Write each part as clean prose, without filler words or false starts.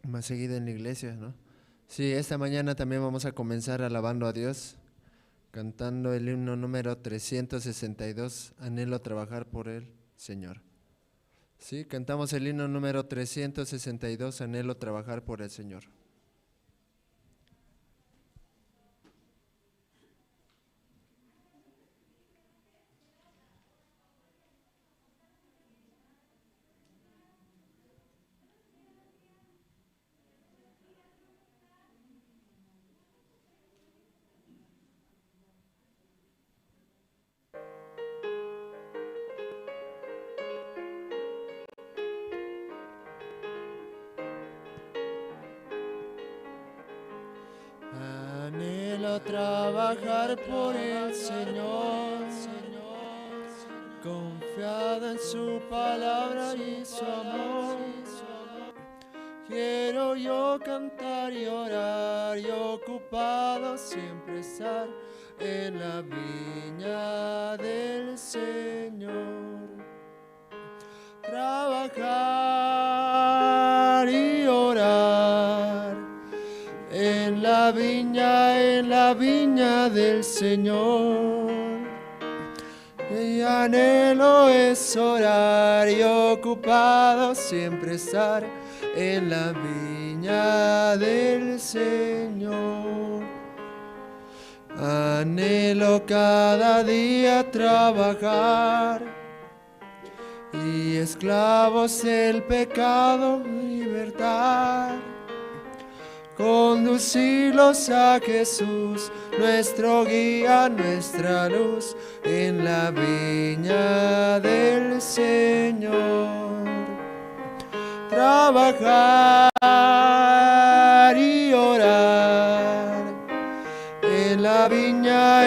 más seguido en la iglesia, ¿no? Sí, esta mañana también vamos a comenzar alabando a Dios, cantando el himno número 362, Anhelo trabajar por el Señor. Sí, cantamos el himno número 362, Anhelo trabajar por el Señor. Anhelo trabajar por el Señor, confiado en su palabra y su amor. Quiero yo cantar y orar y ocupado siempre estar en la viña del Señor. Trabajar y orar en la viña del Señor. Mi anhelo es orar y ocupado siempre estar en la viña del Señor. Anhelo cada día trabajar y esclavos del pecado libertar. Conducirlos a Jesús, nuestro guía, nuestra luz, en la viña del Señor. Trabajar y orar en la viña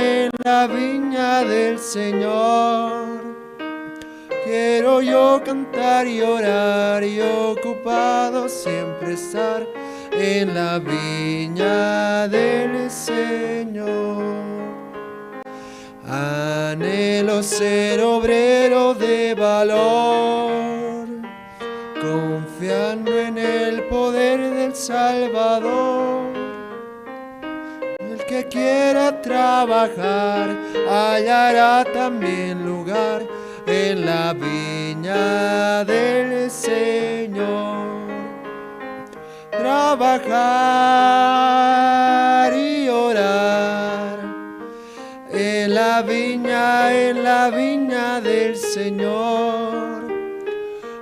del Señor. Quiero yo cantar y orar y ocupado siempre estar en la viña del Señor. Anhelo ser obrero de valor, confiando en el poder del Salvador. El que quiera trabajar hallará también lugar en la viña del Señor. Trabajar y orar en la viña del Señor.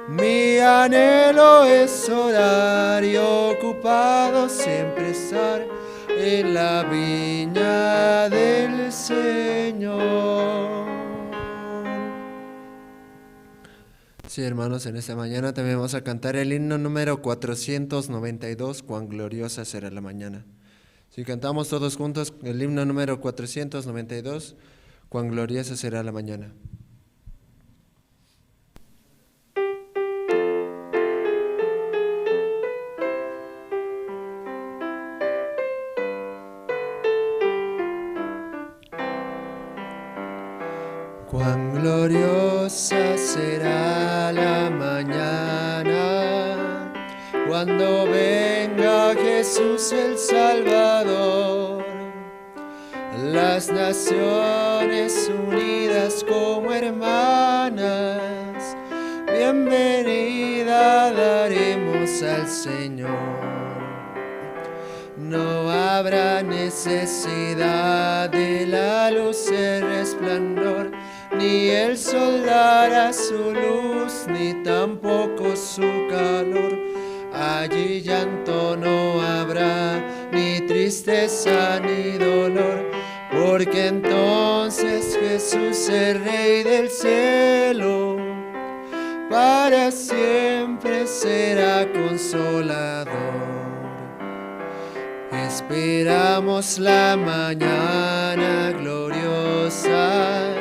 Mi anhelo es orar y ocupado siempre estar en la viña del Señor. Sí, hermanos, en esta mañana también vamos a cantar el himno número 492, Cuán gloriosa será la mañana. Si cantamos todos juntos el himno número 492, Cuán gloriosa será la mañana. Cuán gloriosa será la mañana cuando venga Jesús el Salvador. Las naciones unidas como hermanas, bienvenida daremos al Señor. No habrá necesidad de la luz y resplandor, ni el sol dará su luz, ni tampoco su calor. Allí llanto no habrá, ni tristeza ni dolor, porque entonces Jesús, el Rey del cielo, para siempre será consolador. Esperamos la mañana gloriosa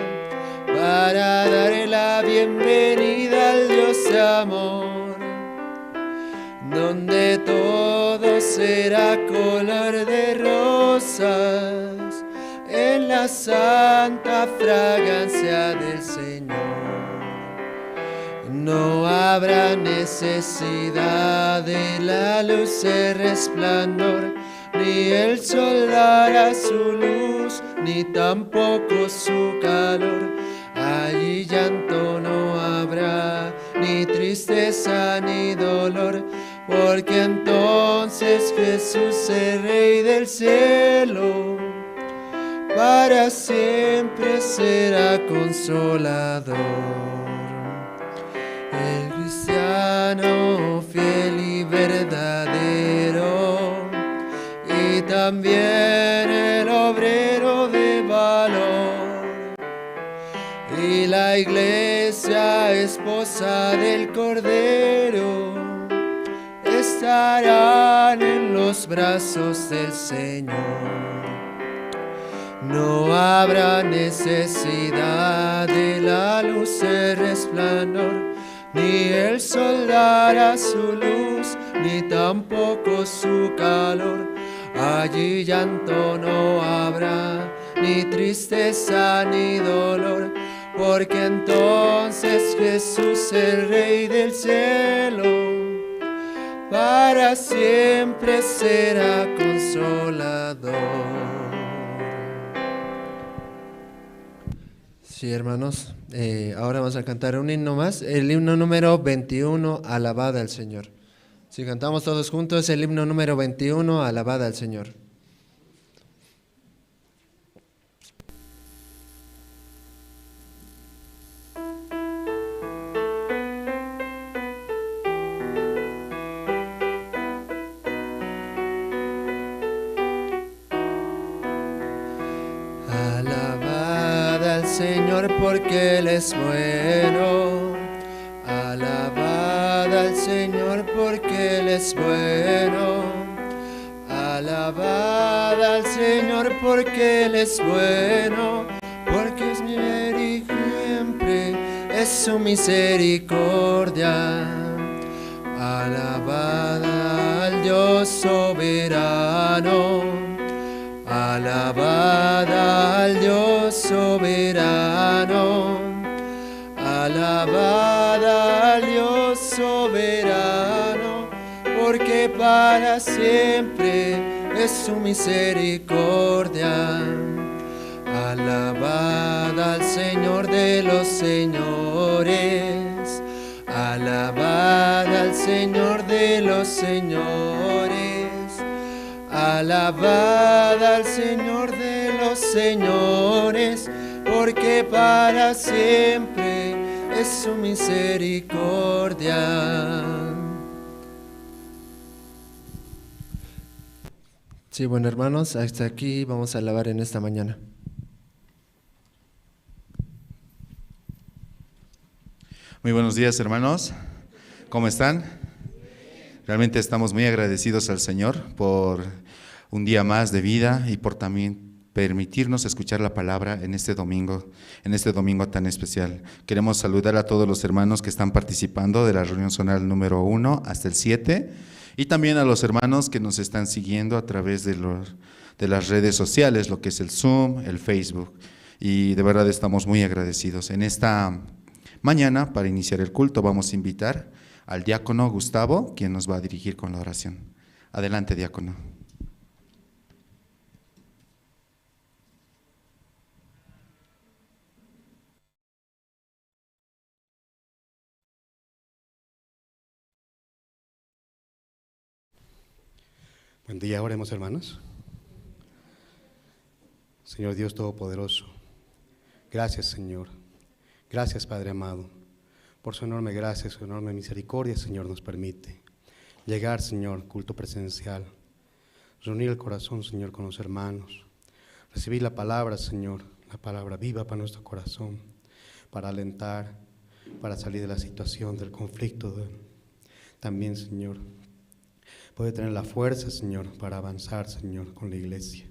para dar la bienvenida al Dios de amor, donde todo será color de rosas en la santa fragancia del Señor. No habrá necesidad de la luz de resplandor, ni el sol dará su luz, ni tampoco su calor. Allí llanto no habrá, ni tristeza ni dolor, porque entonces Jesús, el Rey del cielo, para siempre será consolador. El cristiano fiel y verdadero, y también el obrero de valor, y la iglesia esposa del Cordero, estarán en los brazos del Señor. No habrá necesidad de la luz de resplandor, ni el sol dará su luz, ni tampoco su calor. Allí llanto no habrá, ni tristeza ni dolor, porque entonces Jesús, el Rey del cielo, para siempre será consolador. Sí, hermanos, ahora vamos a cantar un himno más, el himno número 21, Alabada al Señor. Si cantamos todos juntos el himno número 21, Alabada al Señor. Alabada al Señor porque Él es bueno. Alabada al Señor porque Él es bueno. Alabada al Señor porque Él es bueno, porque es siempre es su misericordia. Alabada al Dios soberano. Alabada al Dios soberano. Alabada al Dios soberano, porque para siempre es su misericordia. Alabada al Señor de los señores. Alabada al Señor de los señores. Alabada al Señor de los señores, porque para siempre es su misericordia. Sí, bueno, hermanos, hasta aquí vamos a alabar en esta mañana. Muy buenos días, hermanos. ¿Cómo están? Realmente estamos muy agradecidos al Señor por un día más de vida y por también permitirnos escuchar la palabra en este domingo tan especial. Queremos saludar a todos los hermanos que están participando de la reunión zonal número 1 hasta el 7 y también a los hermanos que nos están siguiendo a través de las redes sociales, lo que es el Zoom, el Facebook, y de verdad estamos muy agradecidos. En esta mañana, para iniciar el culto, vamos a invitar al diácono Gustavo, quien nos va a dirigir con la oración. Adelante, diácono. Buen día, oremos, hermanos. Señor Dios Todopoderoso, gracias, Señor. Gracias, Padre amado, por su enorme gracia, su enorme misericordia, Señor, nos permite llegar, Señor, culto presencial, reunir el corazón, Señor, con los hermanos, recibir la palabra, Señor, la palabra viva para nuestro corazón, para alentar, para salir de la situación, del conflicto, también, Señor, puede tener la fuerza, Señor, para avanzar, Señor, con la iglesia.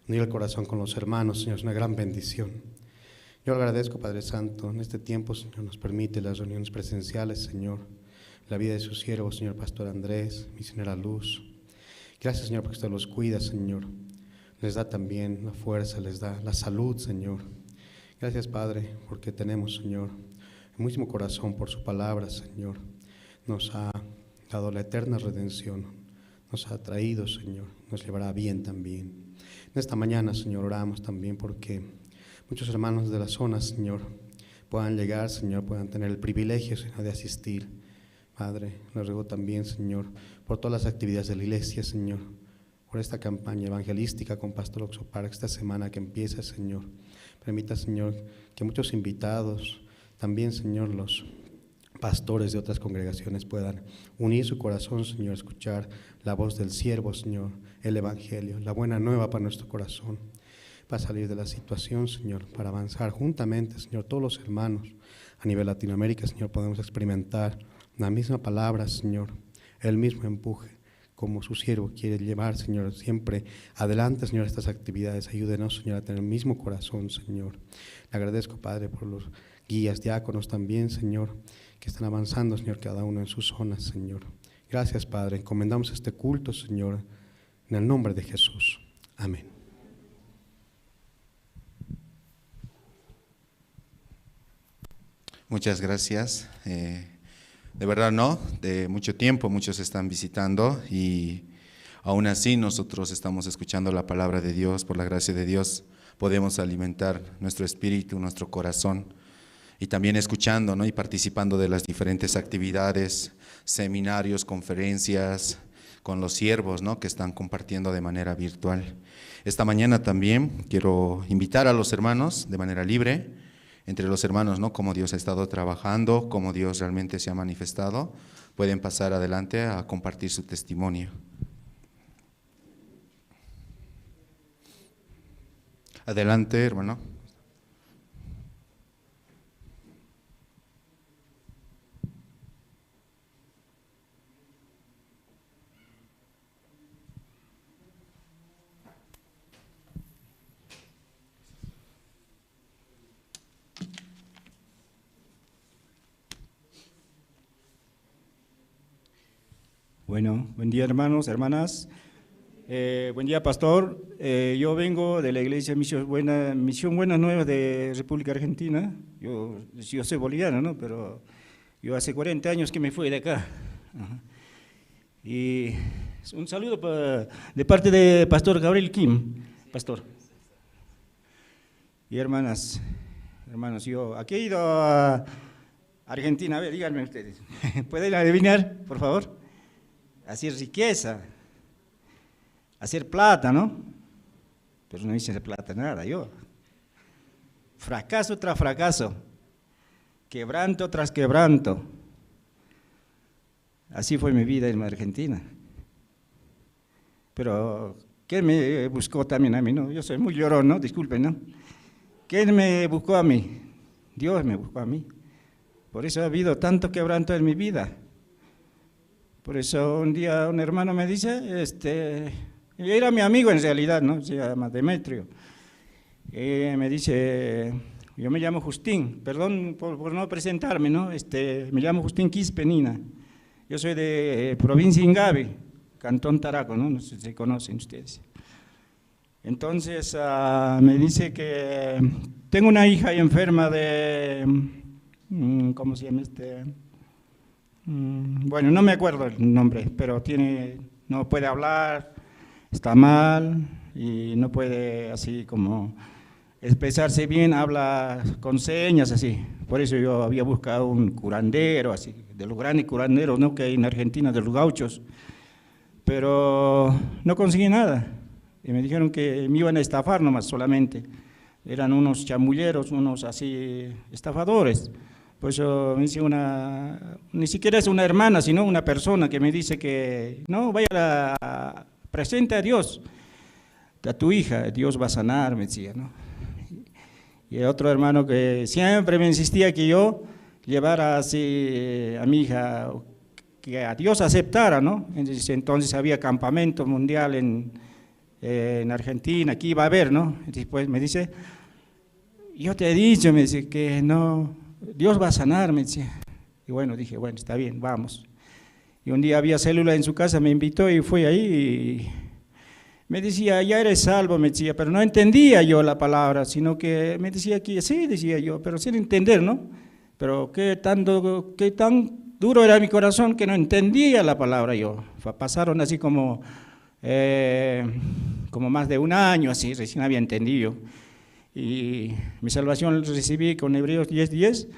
Unir el corazón con los hermanos, Señor, es una gran bendición. Yo agradezco, Padre Santo, en este tiempo, Señor, nos permite las reuniones presenciales, Señor, la vida de su siervo, Señor Pastor Andrés, misionera Luz. Gracias, Señor, porque usted los cuida, Señor. Les da también la fuerza, les da la salud, Señor. Gracias, Padre, porque tenemos, Señor, el mismo corazón por su palabra, Señor. Nos ha dado la eterna redención, nos ha traído, Señor, nos llevará bien también. En esta mañana, Señor, oramos también porque muchos hermanos de la zona, Señor, puedan llegar, Señor, puedan tener el privilegio, Señor, de asistir. Padre, les ruego también, Señor, por todas las actividades de la iglesia, Señor, por esta campaña evangelística con Pastor Oxopark, esta semana que empieza, Señor. Permita, Señor, que muchos invitados, también, Señor, los pastores de otras congregaciones puedan unir su corazón, Señor, escuchar la voz del siervo, Señor, el evangelio, la buena nueva para nuestro corazón, para salir de la situación, Señor, para avanzar juntamente, Señor, todos los hermanos a nivel Latinoamérica, Señor, podemos experimentar la misma palabra, Señor, el mismo empuje, como su siervo quiere llevar, Señor, siempre adelante, Señor, estas actividades. Ayúdenos, Señor, a tener el mismo corazón, Señor. Le agradezco, Padre, por los guías, diáconos también, Señor, que están avanzando, Señor, cada uno en sus zonas, Señor. Gracias, Padre. Encomendamos este culto, Señor, en el nombre de Jesús. Amén. Muchas gracias. De verdad no, de mucho tiempo muchos están visitando y aún así nosotros estamos escuchando la palabra de Dios. Por la gracia de Dios podemos alimentar nuestro espíritu, nuestro corazón y también escuchando, ¿no? Y participando de las diferentes actividades, seminarios, conferencias con los siervos, ¿no? Que están compartiendo de manera virtual. Esta mañana también quiero invitar a los hermanos de manera libre, entre los hermanos, ¿no? Cómo Dios ha estado trabajando, cómo Dios realmente se ha manifestado. Pueden pasar adelante a compartir su testimonio. Adelante, hermano. Bueno, buen día hermanos, hermanas. Buen día pastor. Yo vengo de la iglesia Misión Buenas Nuevas de República Argentina. Yo soy boliviano, ¿no? Pero yo hace 40 años que me fui de acá. Ajá. Y un saludo de parte de pastor Gabriel Kim, pastor. Y hermanos, yo aquí he ido a Argentina. A ver, díganme ustedes. ¿Pueden adivinar, por favor? Hacer riqueza, hacer plata, ¿no? Pero no hice plata nada, yo. Fracaso tras fracaso, quebranto tras quebranto. Así fue mi vida en Argentina. Pero, ¿quién me buscó también a mí? No, yo soy muy llorón, ¿no? Disculpen, ¿no? ¿Quién me buscó a mí? Dios me buscó a mí. Por eso ha habido tanto quebranto en mi vida. Por eso un día un hermano me dice, era mi amigo en realidad, ¿no? Se llama Demetrio. Me dice, yo me llamo Justín, perdón por no presentarme, ¿no? Me llamo Justín Quispenina. Yo soy de provincia Ingabe, Cantón Taraco, ¿no? No sé si conocen ustedes. Entonces me dice que tengo una hija enferma de, ¿cómo se llama bueno, no me acuerdo el nombre, pero no puede hablar, está mal y no puede así como expresarse bien, habla con señas así. Por eso yo había buscado un curandero, así, de los grandes curanderos, ¿no? Que hay en Argentina, de los gauchos, pero no conseguí nada. Y me dijeron que me iban a estafar nomás solamente. Eran unos chamulleros, unos así estafadores. Pues me dice ni siquiera es una hermana, sino una persona que me dice que no, vaya presente a Dios, a tu hija, Dios va a sanar, me decía, ¿no? Y otro hermano que siempre me insistía que yo llevara así a mi hija, que a Dios aceptara, ¿no? Entonces había campamento mundial en Argentina, aquí iba a haber, ¿no? Después me dice, yo te he dicho, me dice, que no, Dios va a sanar, me decía. Y bueno, dije, bueno, está bien, vamos. Y un día había célula en su casa, me invitó y fui ahí y me decía, ya eres salvo, me decía, pero no entendía yo la palabra, sino que me decía que sí, decía yo, pero sin entender, ¿no? pero qué tan duro era mi corazón que no entendía la palabra yo. Pasaron así como más de un año, así, recién había entendido. Y mi salvación recibí con Hebreos 10:10.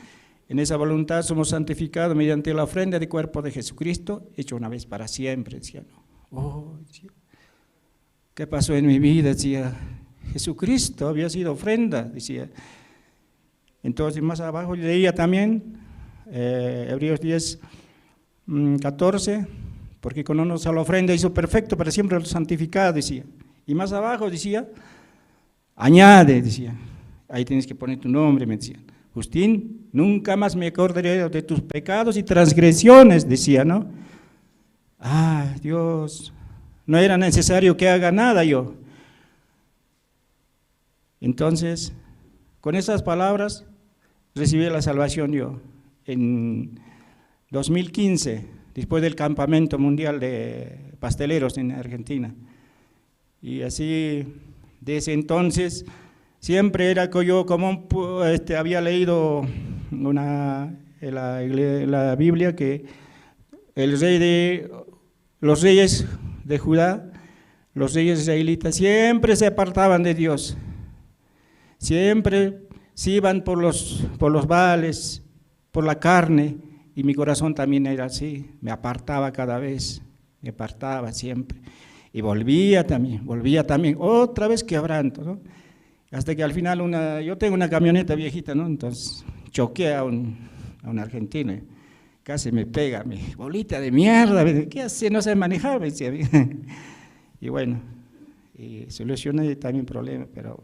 En esa voluntad somos santificados mediante la ofrenda del cuerpo de Jesucristo, hecho una vez para siempre, decía. Oh, ¿qué pasó en mi vida? Decía, Jesucristo había sido ofrenda, decía. Entonces más abajo leía también Hebreos 10:14, porque con una sola ofrenda hizo perfecto para siempre los santificados, decía. Y más abajo decía, añade, decía, ahí tienes que poner tu nombre, me decían. Justín, nunca más me acordaré de tus pecados y transgresiones, decía, ¿no? Ah, Dios, no era necesario que haga nada yo. Entonces, con esas palabras, recibí la salvación yo. En 2015, después del campamento mundial de pasteleros en Argentina. Y así, desde entonces, siempre era que yo como había leído la Biblia que los reyes de Judá, los reyes israelitas, siempre se apartaban de Dios. Siempre se iban por los Baales, por la carne, y mi corazón también era así, me apartaba cada vez, me apartaba siempre. Y volvía también, otra vez quebranto, ¿no? Hasta que al final yo tengo una camioneta viejita, ¿no? Entonces choqué a un argentino, casi me pega, mi bolita de mierda, ¿qué hace? No sé manejar, me decía. Y bueno, y solucioné también problemas, pero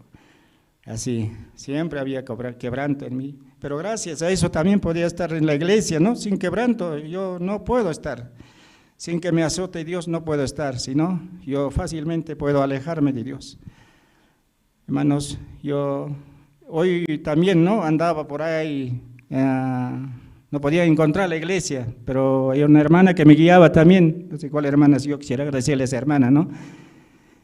así, siempre había quebranto en mí. Pero gracias a eso también podía estar en la iglesia, ¿no? Sin quebranto yo no puedo estar. Sin que me azote Dios no puedo estar, sino yo fácilmente puedo alejarme de Dios. Hermanos, yo hoy también, ¿no? Andaba por ahí, no podía encontrar la iglesia, pero hay una hermana que me guiaba también, no sé cuál hermana, si yo quisiera agradecerle a esa hermana, ¿no?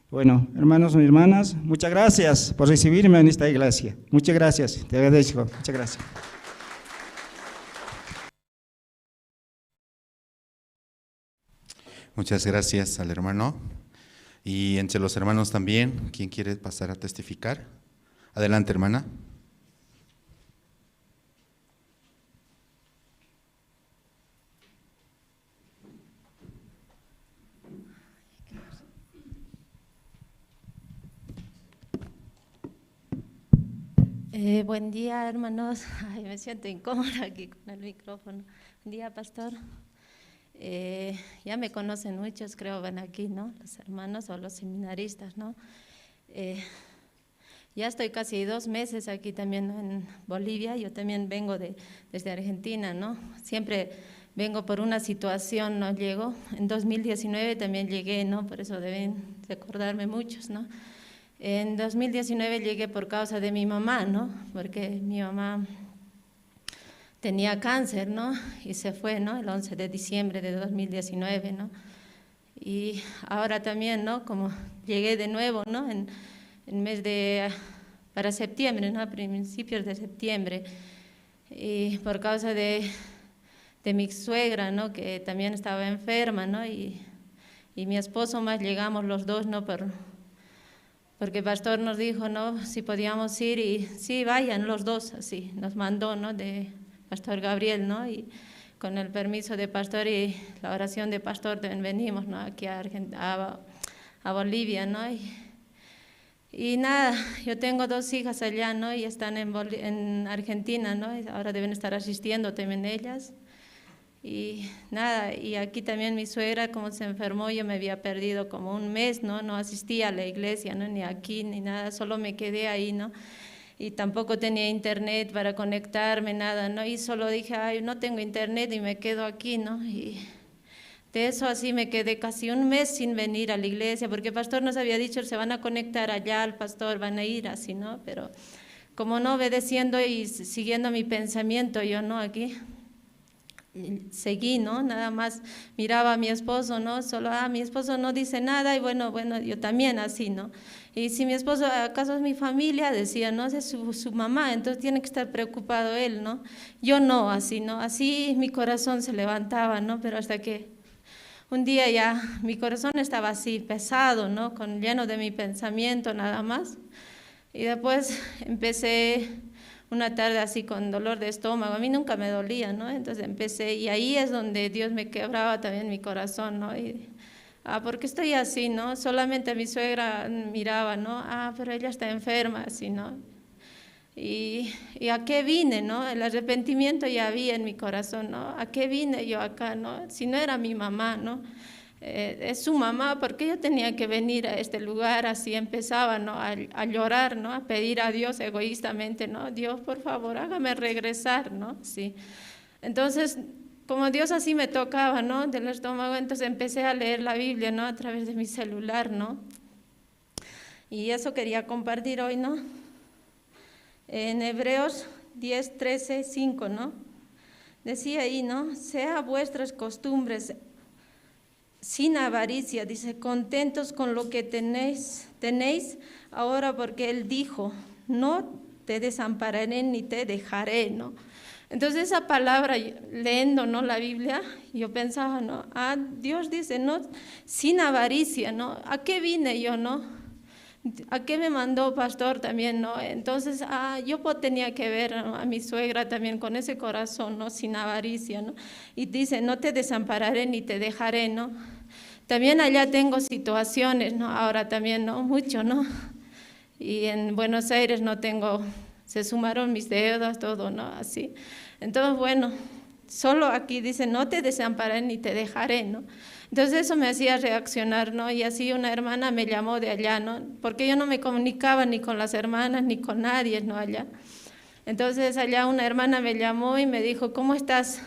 Bueno, hermanos y hermanas, muchas gracias por recibirme en esta iglesia. Muchas gracias, te agradezco, muchas gracias. Muchas gracias al hermano. Y entre los hermanos también, ¿quién quiere pasar a testificar? Adelante, hermana. Buen día, hermanos. Ay, me siento incómoda aquí con el micrófono. Buen día, pastor. Ya me conocen muchos, creo, van aquí, ¿no? Los hermanos o los seminaristas, ¿no? Ya estoy casi 2 meses aquí también, ¿no? En Bolivia. Yo también vengo desde Argentina, ¿no? Siempre vengo por una situación, no llego. En 2019 también llegué, ¿no? Por eso deben recordarme muchos, ¿no? En 2019 llegué por causa de mi mamá, ¿no? Porque mi mamá tenía cáncer, ¿no? Y se fue, ¿no? El 11 de diciembre de 2019, ¿no? Y ahora también, ¿no? Como llegué de nuevo, ¿no? En mes para septiembre, ¿no? A principios de septiembre. Y por causa de mi suegra, ¿no? Que también estaba enferma, ¿no? Y mi esposo más llegamos los dos, ¿no? Porque el pastor nos dijo, ¿no? Si podíamos ir y sí, vayan los dos, así. Nos mandó, ¿no? De Pastor Gabriel, ¿no? Y con el permiso de pastor y la oración de pastor venimos, ¿no? Aquí a Bolivia, ¿no? Y nada, yo tengo 2 hijas allá, ¿no? Y están en Argentina, ¿no? Y ahora deben estar asistiendo también ellas. Y nada, y aquí también mi suegra, como se enfermó, yo me había perdido como un mes, ¿no? No asistía a la iglesia, ¿no? Ni aquí, ni nada, solo me quedé ahí, ¿no? Y tampoco tenía internet para conectarme, nada, ¿no? Y solo dije, ay, no tengo internet y me quedo aquí, ¿no? Y de eso así me quedé casi un mes sin venir a la iglesia, porque el pastor nos había dicho, se van a conectar allá, el pastor, van a ir así, ¿no? Pero como no obedeciendo y siguiendo mi pensamiento, yo no aquí. seguí, ¿no? Nada más miraba a mi esposo, ¿no? Solo, mi esposo no dice nada y bueno, yo también así, ¿no? Y si mi esposo acaso es mi familia, decía, no, es su mamá, entonces tiene que estar preocupado él, ¿no? Yo no, así, ¿no? Así mi corazón se levantaba, ¿no? Pero hasta que un día ya mi corazón estaba así, pesado, ¿no? Lleno de mi pensamiento nada más. Y después empecé una tarde así con dolor de estómago, a mí nunca me dolía, ¿no? Entonces empecé, y ahí es donde Dios me quebraba también mi corazón, ¿no? Y, ¿por qué estoy así, no? Solamente mi suegra miraba, ¿no? Pero ella está enferma, así, ¿no? Y ¿a qué vine, no? El arrepentimiento ya había en mi corazón, ¿no? ¿A qué vine yo acá, no? Si no era mi mamá, ¿no? Es su mamá, ¿por qué yo tenía que venir a este lugar? Así empezaba, ¿no? A llorar, ¿no? A pedir a Dios egoístamente, ¿no? Dios, por favor, hágame regresar, ¿no? Sí. Entonces, como Dios así me tocaba, ¿no? Del estómago, entonces empecé a leer la Biblia, ¿no? A través de mi celular, ¿no? Y eso quería compartir hoy, ¿no? En Hebreos 10, 13, 5, ¿no? Decía ahí, ¿no? Sea vuestras costumbres sin avaricia, dice, contentos con lo que tenéis ahora, porque Él dijo, no te desampararé ni te dejaré, ¿no? Entonces esa palabra, leyendo, ¿no? La Biblia, yo pensaba, ¿no? Dios dice, no, sin avaricia, ¿no? ¿A qué vine yo, no? ¿A qué me mandó pastor también, no? Entonces, yo tenía que ver, ¿no? A mi suegra también con ese corazón, ¿no? Sin avaricia, ¿no? Y dice, no te desampararé ni te dejaré, ¿no? También allá tengo situaciones, ¿no? Ahora también, ¿no? Mucho, ¿no? Y en Buenos Aires no tengo, se sumaron mis deudas, todo, ¿no? Así. Entonces, bueno, solo aquí dice, no te desampararé ni te dejaré, ¿no? Entonces eso me hacía reaccionar, ¿no? Y así una hermana me llamó de allá, ¿no? Porque yo no me comunicaba ni con las hermanas ni con nadie, ¿no? Allá. Entonces allá una hermana me llamó y me dijo, ¿cómo estás?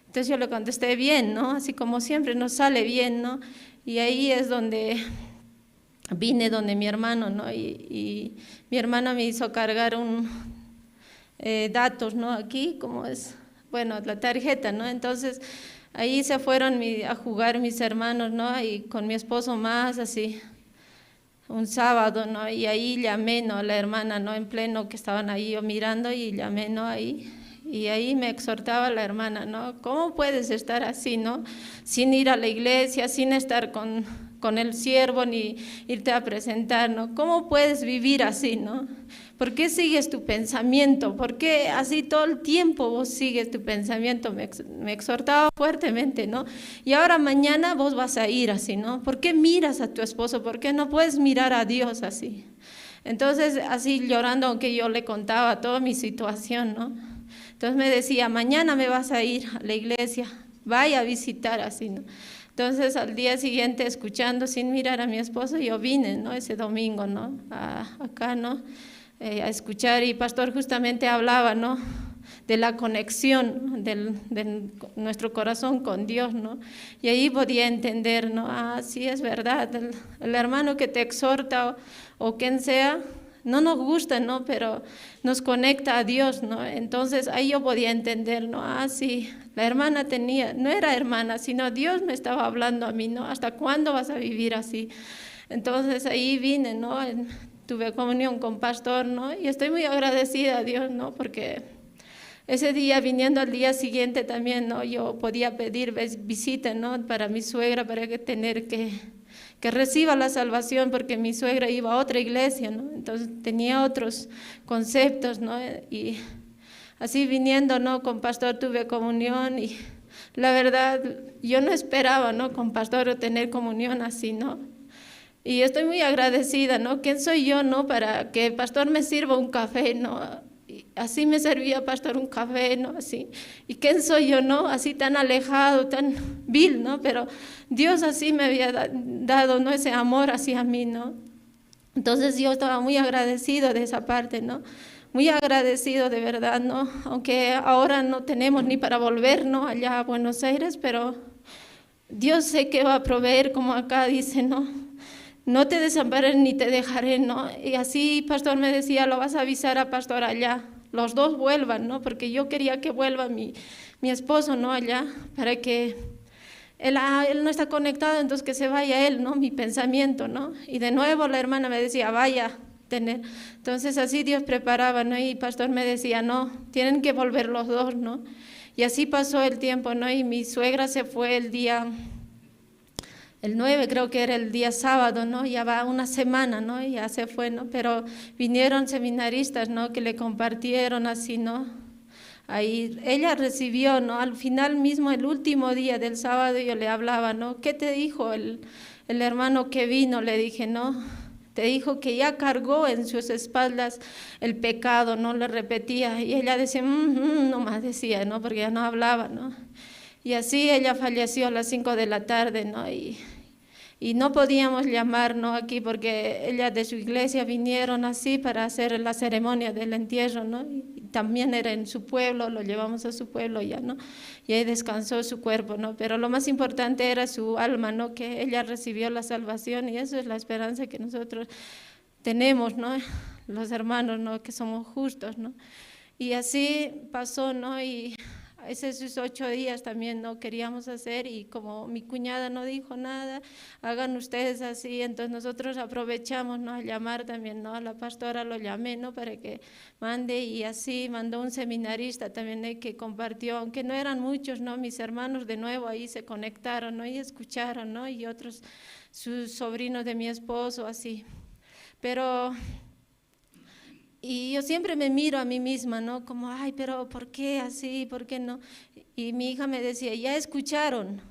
Entonces yo le contesté, bien, ¿no? Así como siempre nos sale bien, ¿no? Y ahí es donde vine, donde mi hermano, ¿no? Y mi hermano me hizo cargar datos, ¿no? Aquí, como es, bueno, la tarjeta, ¿no? Entonces ahí se fueron a jugar mis hermanos, ¿no? Y con mi esposo más, así, un sábado, ¿no? Y ahí llamé, ¿no? A la hermana, ¿no? En pleno que estaban ahí yo mirando y llamé, ¿no? Ahí. Y ahí me exhortaba la hermana, ¿no? ¿Cómo puedes estar así, no? Sin ir a la iglesia, sin estar con el siervo, ni irte a presentar, ¿no? ¿Cómo puedes vivir así, no? ¿Por qué sigues tu pensamiento? ¿Por qué así todo el tiempo vos sigues tu pensamiento? Me exhortaba fuertemente, ¿no? Y ahora mañana vos vas a ir así, ¿no? ¿Por qué miras a tu esposo? ¿Por qué no puedes mirar a Dios así? Entonces, así llorando, aunque yo le contaba toda mi situación, ¿no? Entonces me decía, mañana me vas a ir a la iglesia, vaya a visitar así, ¿no? Entonces al día siguiente, escuchando sin mirar a mi esposo, yo vine, ¿no? Ese domingo, ¿no? Acá, ¿no? A escuchar, y pastor justamente hablaba, ¿no? De la conexión de nuestro corazón con Dios, ¿no? Y ahí podía entender, ¿no? Sí es verdad, el hermano que te exhorta o quien sea, no nos gusta, ¿no? Pero nos conecta a Dios, ¿no? Entonces ahí yo podía entender, ¿no? Sí, la hermana no era hermana, sino Dios me estaba hablando a mí, ¿no? ¿Hasta cuándo vas a vivir así? Entonces ahí vine, ¿no? Tuve comunión con pastor, ¿no? Y estoy muy agradecida a Dios, ¿no? Porque ese día, viniendo al día siguiente también, ¿no? Yo podía pedir visita, ¿no? Para mi suegra, para que reciba la salvación, porque mi suegra iba a otra iglesia, ¿no? Entonces tenía otros conceptos, ¿no? Y así viniendo, ¿no? Con pastor tuve comunión, y la verdad yo no esperaba, ¿no? Con pastor tener comunión así, ¿no? Y estoy muy agradecida, ¿no? ¿Quién soy yo, no? Para que el pastor me sirva un café, ¿no? Y así me servía pastor un café, ¿no? Así. ¿Y quién soy yo, no? Así tan alejado, tan vil, ¿no? Pero Dios así me había dado, ¿no? Ese amor hacia mí, ¿no? Entonces yo estaba muy agradecido de esa parte, ¿no? Muy agradecido de verdad, ¿no? Aunque ahora no tenemos ni para volver, ¿no? Allá a Buenos Aires, pero Dios sé que va a proveer, como acá dice, ¿no? No te desampararé ni te dejaré, ¿no? Y así pastor me decía, lo vas a avisar a pastor allá, los dos vuelvan, ¿no? Porque yo quería que vuelva mi mi esposo, ¿no? Allá, para que él no está conectado, entonces que se vaya él, ¿no? Mi pensamiento, ¿no? Y de nuevo la hermana me decía, vaya, tener. Entonces así Dios preparaba, ¿no? Y el pastor me decía, no, tienen que volver los dos, ¿no? Y así pasó el tiempo, ¿no? Y mi suegra se fue el 9, creo que era el día sábado, ¿no? Ya va una semana, ¿no? Y ya se fue, ¿no? Pero vinieron seminaristas, ¿no? Que le compartieron así, ¿no? Ahí ella recibió, ¿no? Al final mismo, el último día del sábado, yo le hablaba, ¿no? ¿Qué te dijo el hermano que vino? Le dije, no, te dijo que ya cargó en sus espaldas el pecado, ¿no? Le repetía, y ella decía, nomás decía, ¿no? Porque ya no hablaba, ¿no? Y así ella falleció a las 5 de la tarde, ¿no? Y no podíamos llamar, ¿no? Aquí porque ella de su iglesia vinieron así para hacer la ceremonia del entierro, ¿no? Y también era en su pueblo, lo llevamos a su pueblo ya, ¿no? Y ahí descansó su cuerpo, ¿no? Pero lo más importante era su alma, ¿no? Que ella recibió la salvación, y eso es la esperanza que nosotros tenemos, ¿no? Los hermanos, ¿no? Que somos justos, ¿no? Y así pasó, ¿no? Y esos 8 días también no queríamos hacer, y como mi cuñada no dijo nada, hagan ustedes así, entonces nosotros aprovechamos, ¿no? A llamar también, ¿no? A la pastora lo llamé, ¿no? Para que mande, y así mandó un seminarista también, que compartió, aunque no eran muchos, ¿no? Mis hermanos de nuevo ahí se conectaron, ¿no? Y escucharon, ¿no? Y otros, sus sobrinos de mi esposo, así. Pero y yo siempre me miro a mí misma, ¿no? Como, ay, pero ¿por qué así? ¿Por qué no? Y mi hija me decía, ya escucharon,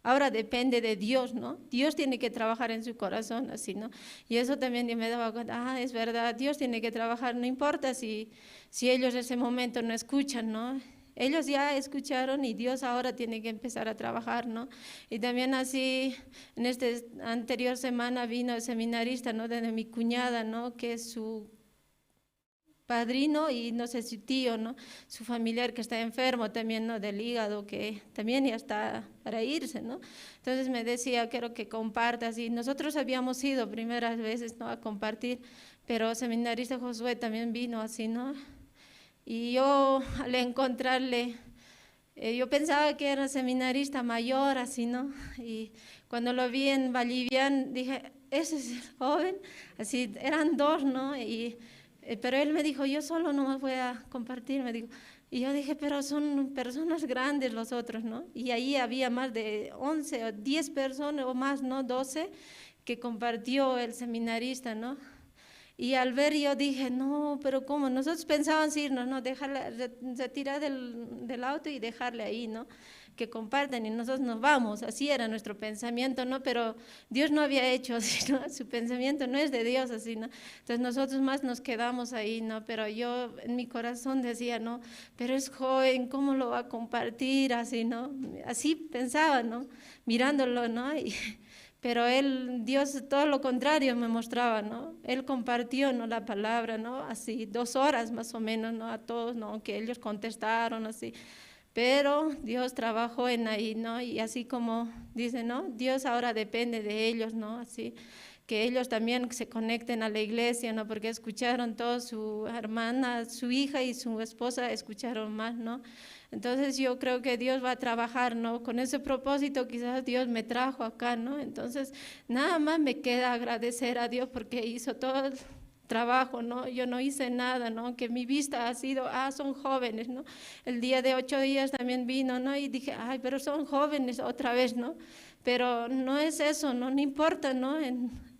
ahora depende de Dios, ¿no? Dios tiene que trabajar en su corazón, así, ¿no? Y eso también yo me daba cuenta, es verdad, Dios tiene que trabajar, no importa si ellos en ese momento no escuchan, ¿no? Ellos ya escucharon y Dios ahora tiene que empezar a trabajar, ¿no? Y también así, en esta anterior semana vino el seminarista, ¿no? De mi cuñada, ¿no? Que es su padrino y no sé, su tío, ¿no? Su familiar que está enfermo también, ¿no? Del hígado, que también ya está para irse, ¿no? Entonces me decía, quiero que compartas, y nosotros habíamos ido primeras veces, ¿no? A compartir, pero seminarista Josué también vino así, ¿no? Y yo al encontrarle, yo pensaba que era seminarista mayor, así, ¿no? Y cuando lo vi en Vallivian, dije, ese es el joven, así, eran dos, ¿no? Pero él me dijo, yo solo no me voy a compartir, me dijo. Y yo dije, pero son personas grandes los otros, ¿no? Y ahí había más de 11 o 10 personas o más, ¿no? 12 que compartió el seminarista, ¿no? Y al ver yo dije, no, pero ¿cómo? Nosotros pensábamos irnos, ¿no? Retirar del auto y dejarle ahí, ¿no? Que compartan y nosotros nos vamos, así era nuestro pensamiento, ¿no? Pero Dios no había hecho así, ¿no? Su pensamiento no es de Dios así, ¿no? Entonces nosotros más nos quedamos ahí, ¿no? Pero yo en mi corazón decía, no, pero es joven, ¿cómo lo va a compartir así, no? Así pensaba, ¿no? Mirándolo, ¿no? Pero Dios todo lo contrario me mostraba, ¿no? Él compartió, ¿no? La palabra, ¿no? Así 2 horas más o menos, ¿no? A todos, ¿no? Que ellos contestaron así. Pero Dios trabajó en ahí, ¿no? Y así como dice, ¿no? Dios ahora depende de ellos, ¿no? Así que ellos también se conecten a la iglesia, ¿no? Porque escucharon todos, su hermana, su hija y su esposa escucharon más, ¿no? Entonces yo creo que Dios va a trabajar, ¿no? Con ese propósito quizás Dios me trajo acá, ¿no? Entonces nada más me queda agradecer a Dios porque hizo todo el trabajo, ¿no? Yo no hice nada, ¿no? Que mi vista ha sido, son jóvenes, ¿no? El día de 8 días también vino, ¿no? Y dije, ay, pero son jóvenes otra vez, ¿no? Pero no es eso, ¿no? No importa, ¿no?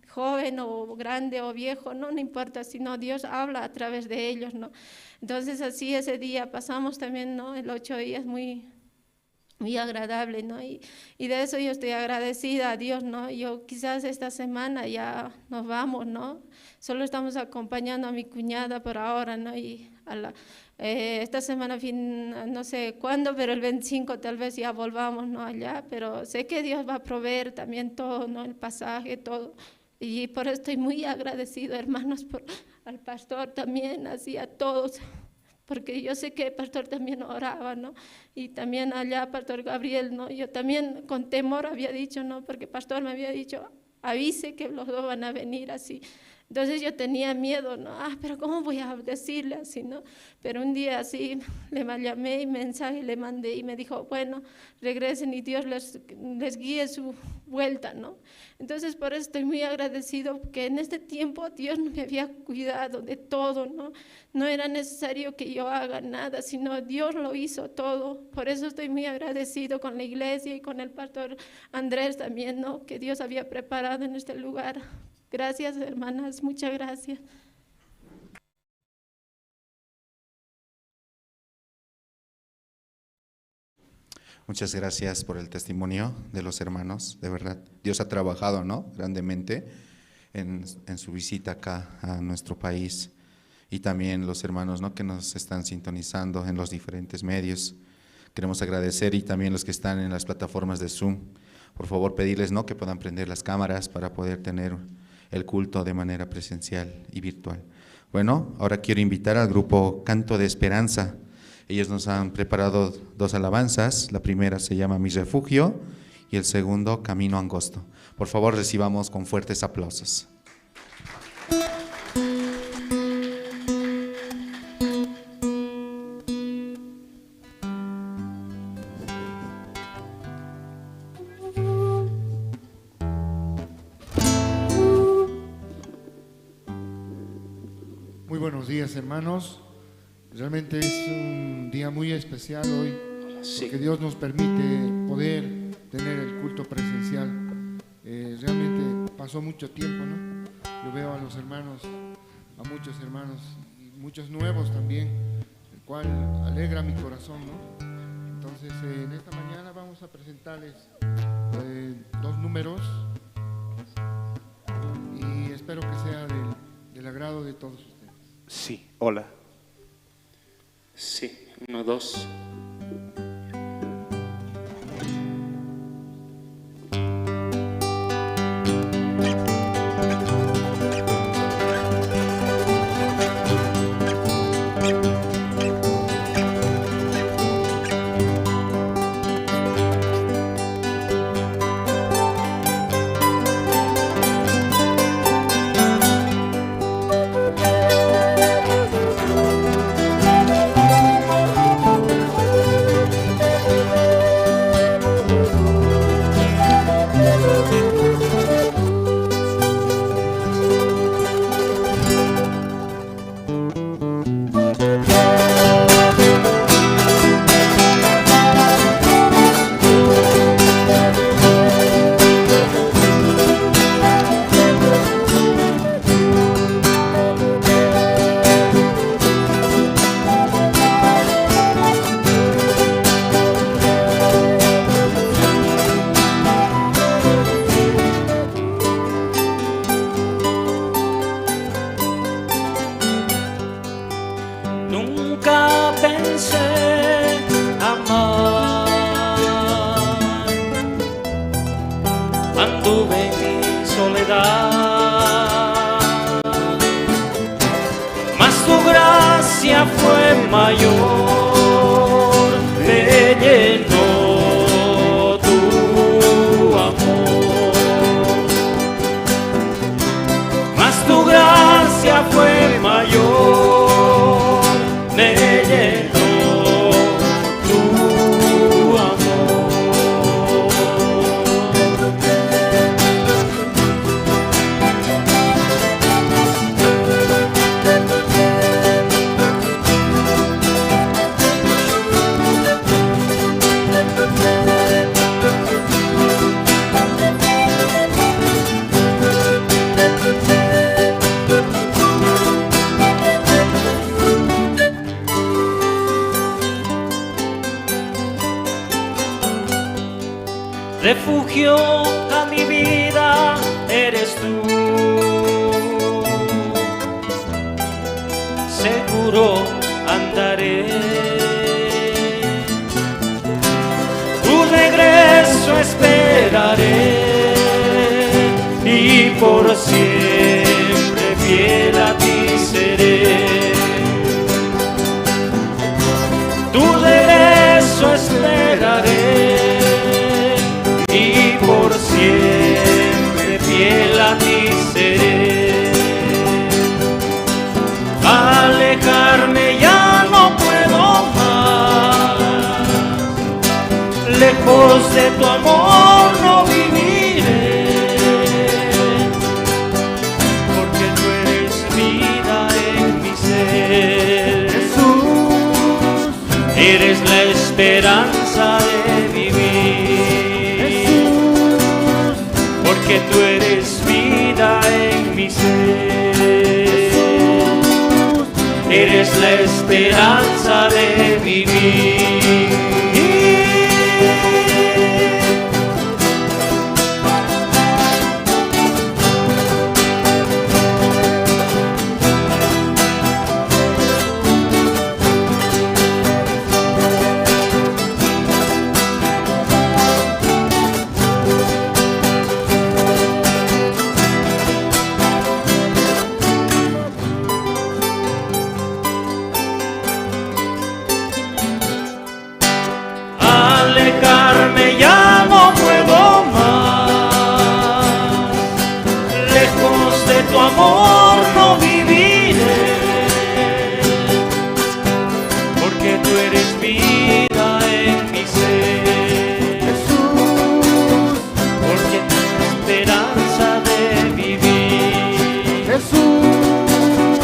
Joven o grande o viejo, no importa, sino Dios habla a través de ellos, ¿no? Entonces así ese día pasamos también, ¿no? El 8 días muy agradable, ¿no? Y de eso yo estoy agradecida a Dios, ¿no? Yo quizás esta semana ya nos vamos, ¿no? Solo estamos acompañando a mi cuñada por ahora, ¿no? Y esta semana, no sé cuándo, pero el 25 tal vez ya volvamos, ¿no? Allá, pero sé que Dios va a proveer también todo, ¿no? El pasaje, todo. Y por eso estoy muy agradecido, hermanos, al pastor también, así a todos, porque yo sé que el pastor también oraba, ¿no? Y también allá, pastor Gabriel, ¿no? Yo también con temor había dicho, ¿no? Porque el pastor me había dicho, avise que los dos van a venir así. Entonces yo tenía miedo, ¿no? Pero ¿cómo voy a decirle así, no? Pero un día así le llamé y mensaje le mandé y me dijo, bueno, regresen y Dios les guíe su vuelta, ¿no? Entonces por eso estoy muy agradecido, porque en este tiempo Dios me había cuidado de todo, ¿no? No era necesario que yo haga nada, sino Dios lo hizo todo. Por eso estoy muy agradecido con la iglesia y con el pastor Andrés también, ¿no? Que Dios había preparado en este lugar. Gracias, hermanas, muchas gracias. Muchas gracias por el testimonio de los hermanos, de verdad. Dios ha trabajado, ¿no?, grandemente en su visita acá a nuestro país, y también los hermanos, ¿no?, que nos están sintonizando en los diferentes medios. Queremos agradecer, y también los que están en las plataformas de Zoom. Por favor, pedirles, ¿no?, que puedan prender las cámaras para poder tener el culto de manera presencial y virtual. Bueno, ahora quiero invitar al grupo Canto de Esperanza. Ellos nos han preparado 2 alabanzas. La primera se llama Mi Refugio y el segundo Camino Angosto. Por favor, recibamos con fuertes aplausos. Muy buenos días, hermanos. Realmente es un día muy especial hoy, porque Dios nos permite poder tener el culto presencial. Realmente pasó mucho tiempo, ¿no? Yo veo a los hermanos, a muchos hermanos y muchos nuevos también, el cual alegra mi corazón, ¿no? Entonces, en esta mañana vamos a presentarles 2 números y espero que sea del agrado de todos ustedes. Sí, hola. Sí, 1, 2. Nunca pensé amar, anduve en mi soledad, mas tu gracia fue mayor, me llenó tu amor, mas tu gracia fue mayor. Me llenó tu amor. Refugio a mi vida eres tú, seguro andaré, tu regreso esperaré y por siempre fiel a ti seré. Tu regreso esperaré y por siempre fiel a ti seré. lejos de tu amor no viviré, porque tú eres vida en mi ser. Jesús, Eres la esperanza de vivir, porque tú eres vida en mi ser. Eres la esperanza de vivir. Alejarme ya no puedo más, lejos de tu amor no viviré, porque tú eres vida en mi ser. Jesús, Porque tú eres esperanza de vivir, Jesús,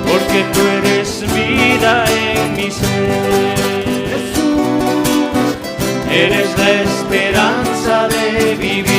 porque tú eres vida en mi ser. Eres la esperanza de vivir.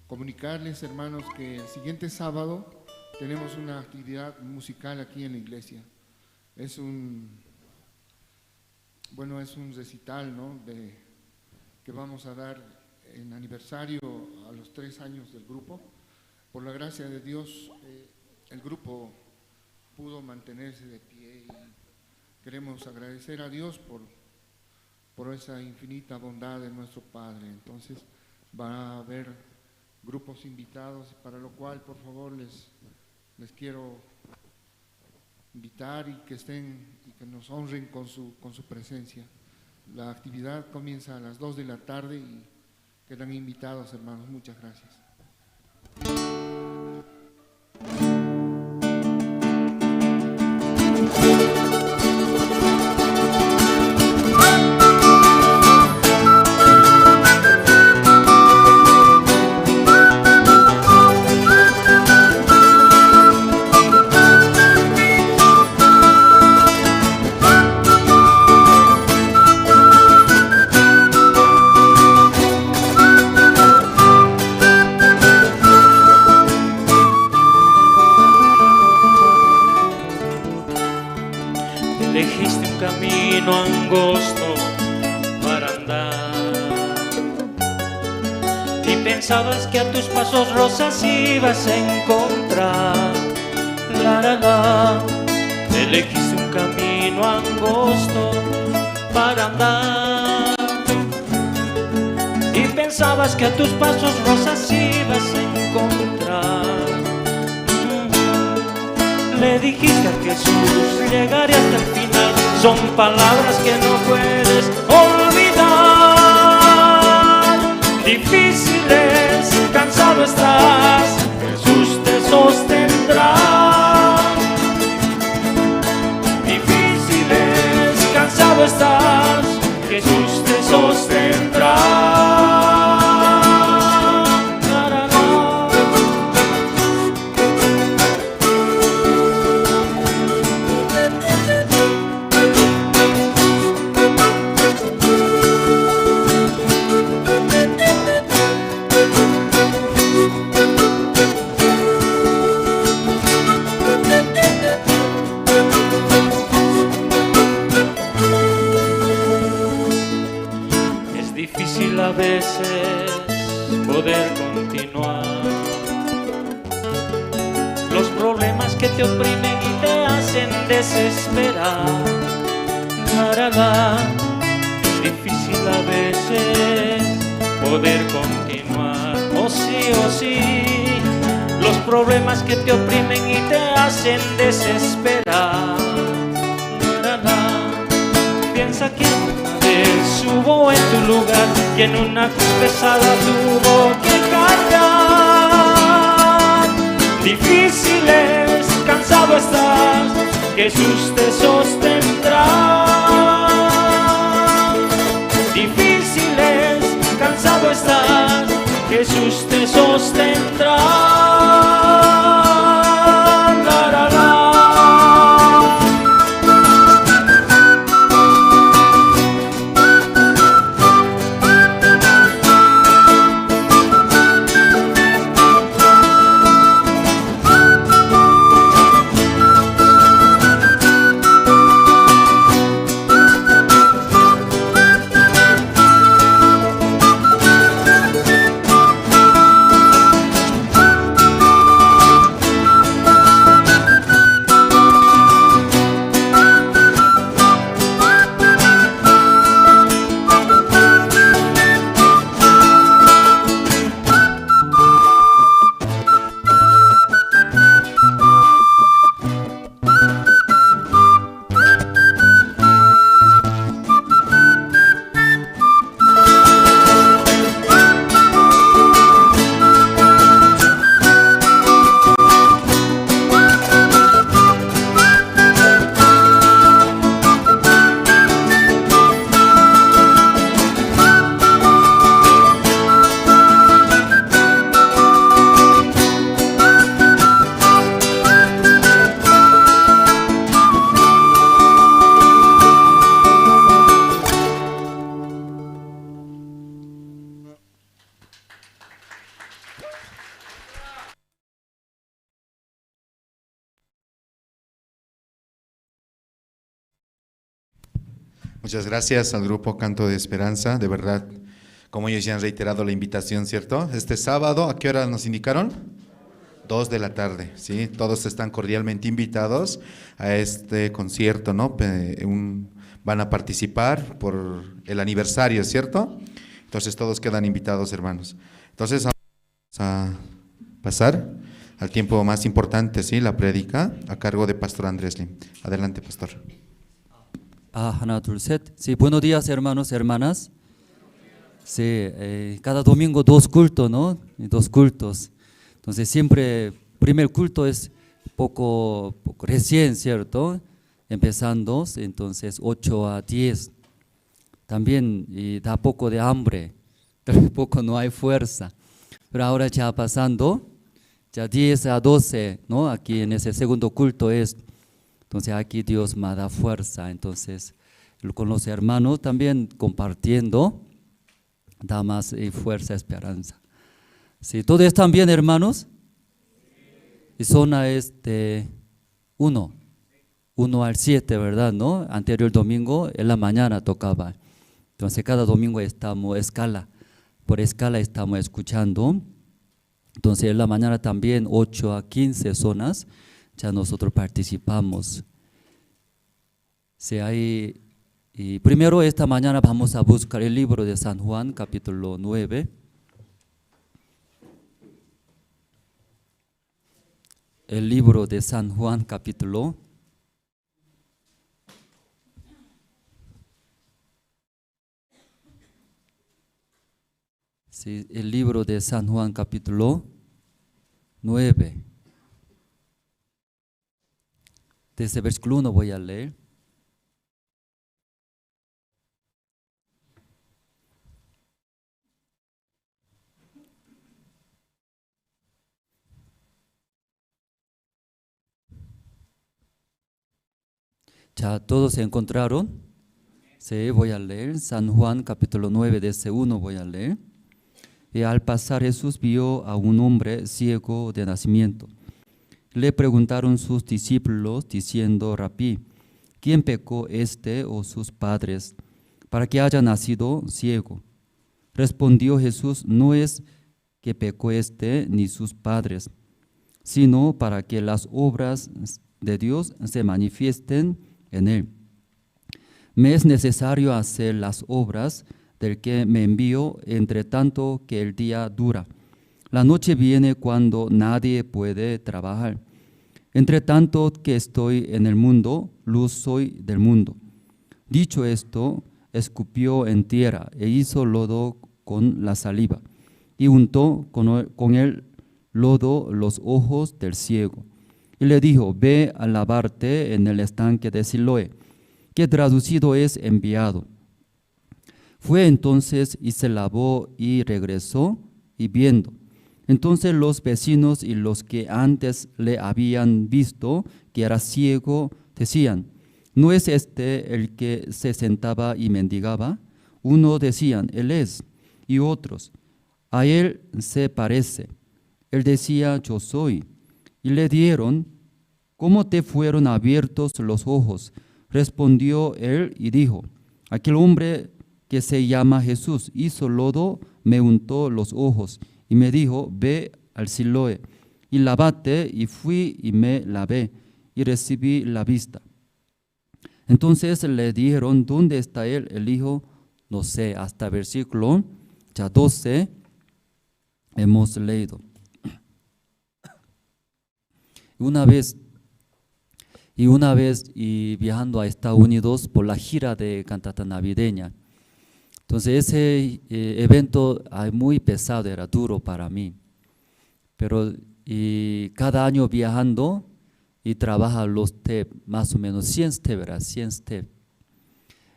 Comunicarles, hermanos, que el siguiente sábado tenemos una actividad musical aquí en la iglesia. Es un recital, ¿no?, que vamos a dar en aniversario a los 3 años del grupo. Por la gracia de Dios, el grupo pudo mantenerse de pie y queremos agradecer a Dios por esa infinita bondad de nuestro Padre. Entonces va a haber grupos invitados, para lo cual por favor les quiero invitar y que estén y que nos honren con su presencia. La actividad comienza a las 2 de la tarde y quedan invitados, hermanos. Muchas gracias. Elegiste un camino angosto para andar y pensabas que a tus pasos rosas ibas a encontrar. Elegiste un camino angosto para andar y pensabas que a tus pasos rosas ibas a encontrar. Le dijiste a Jesús, llegaré hasta el final. Son palabras que no puedes olvidar. Difíciles, cansado estás, Jesús te sostendrá. Difíciles, cansado estás, Jesús te sostendrá. a veces poder continuar. Los problemas que te oprimen y te hacen desesperar. Es difícil a veces poder continuar. Oh sí, los problemas que te oprimen y te hacen desesperar. Piensa que una vez hubo en tu lugar quien una cruz pesada tuvo que cargar. Difícil es, cansado estás, Jesús te sostendrá. Difícil es, cansado estás, Jesús te sostendrá. La, la, la. Muchas gracias al grupo Canto de Esperanza, de verdad, como ellos ya han reiterado la invitación, ¿cierto? Este sábado, ¿a qué hora nos indicaron? 2 de la tarde, ¿sí? Todos están cordialmente invitados a este concierto, ¿no? Van a participar por el aniversario, ¿cierto? Entonces todos quedan invitados, hermanos. Entonces vamos a pasar al tiempo más importante, ¿sí? La prédica a cargo de Pastor Andrés Lim. Adelante, Pastor. 하나, 둘, 셋. Sí, buenos días, hermanos, hermanas. Sí, cada domingo 2 cultos, ¿no? 2 cultos. Entonces siempre, primer culto es poco recién, ¿cierto? Empezando, entonces 8 a 10. También y da poco de hambre, poco no hay fuerza. Pero ahora ya pasando, ya 10 a 12, ¿no? Aquí en ese segundo culto es. Entonces aquí Dios me da fuerza, entonces con los hermanos también compartiendo, da más fuerza, esperanza. ¿Sí? ¿Todos están bien, hermanos? Y zona es de 1 al 7, ¿verdad? ¿No? Anterior domingo en la mañana tocaba. Entonces cada domingo estamos por escala estamos escuchando. Entonces en la mañana también 8 a 15 zonas. Ya nosotros participamos. Sí, y primero esta mañana vamos a buscar el libro de San Juan, capítulo 9. El libro de San Juan, capítulo 9. El libro de San Juan, capítulo 9. Desde el versículo 1 voy a leer. ¿Ya todos se encontraron? Sí, voy a leer. San Juan capítulo 9, desde 1 voy a leer. Y al pasar Jesús vio a un hombre ciego de nacimiento. Le preguntaron sus discípulos diciendo: Rabí, ¿quién pecó, este o sus padres, para que haya nacido ciego? Respondió Jesús: no es que pecó éste ni sus padres, sino para que las obras de Dios se manifiesten en él. Me es necesario hacer las obras del que me envió, entre tanto que el día dura. La noche viene cuando nadie puede trabajar. Entre tanto que estoy en el mundo, luz soy del mundo. Dicho esto, escupió en tierra e hizo lodo con la saliva, y untó con el lodo los ojos del ciego. Y le dijo: ve a lavarte en el estanque de Siloé, que traducido es enviado. Fue entonces y se lavó y regresó y viendo. Entonces los vecinos y los que antes le habían visto que era ciego decían: ¿no es este el que se sentaba y mendigaba? Uno decían: él es, y otros: a él se parece. Él decía: yo soy. Y le dieron: ¿cómo te fueron abiertos los ojos? Respondió él y dijo: aquel hombre que se llama Jesús hizo lodo, me untó los ojos y me dijo: ve al Siloé y lávate. Y fui y me lavé y recibí la vista. Entonces le dijeron: ¿dónde está él? Él dijo: no sé. Hasta versículo ya 12 hemos leído. Una vez viajando a Estados Unidos por la gira de cantata navideña. Entonces ese evento muy pesado, era duro para mí. Pero cada año viajando y trabaja los steps, más o menos 100 steps, ¿verdad? 100 steps.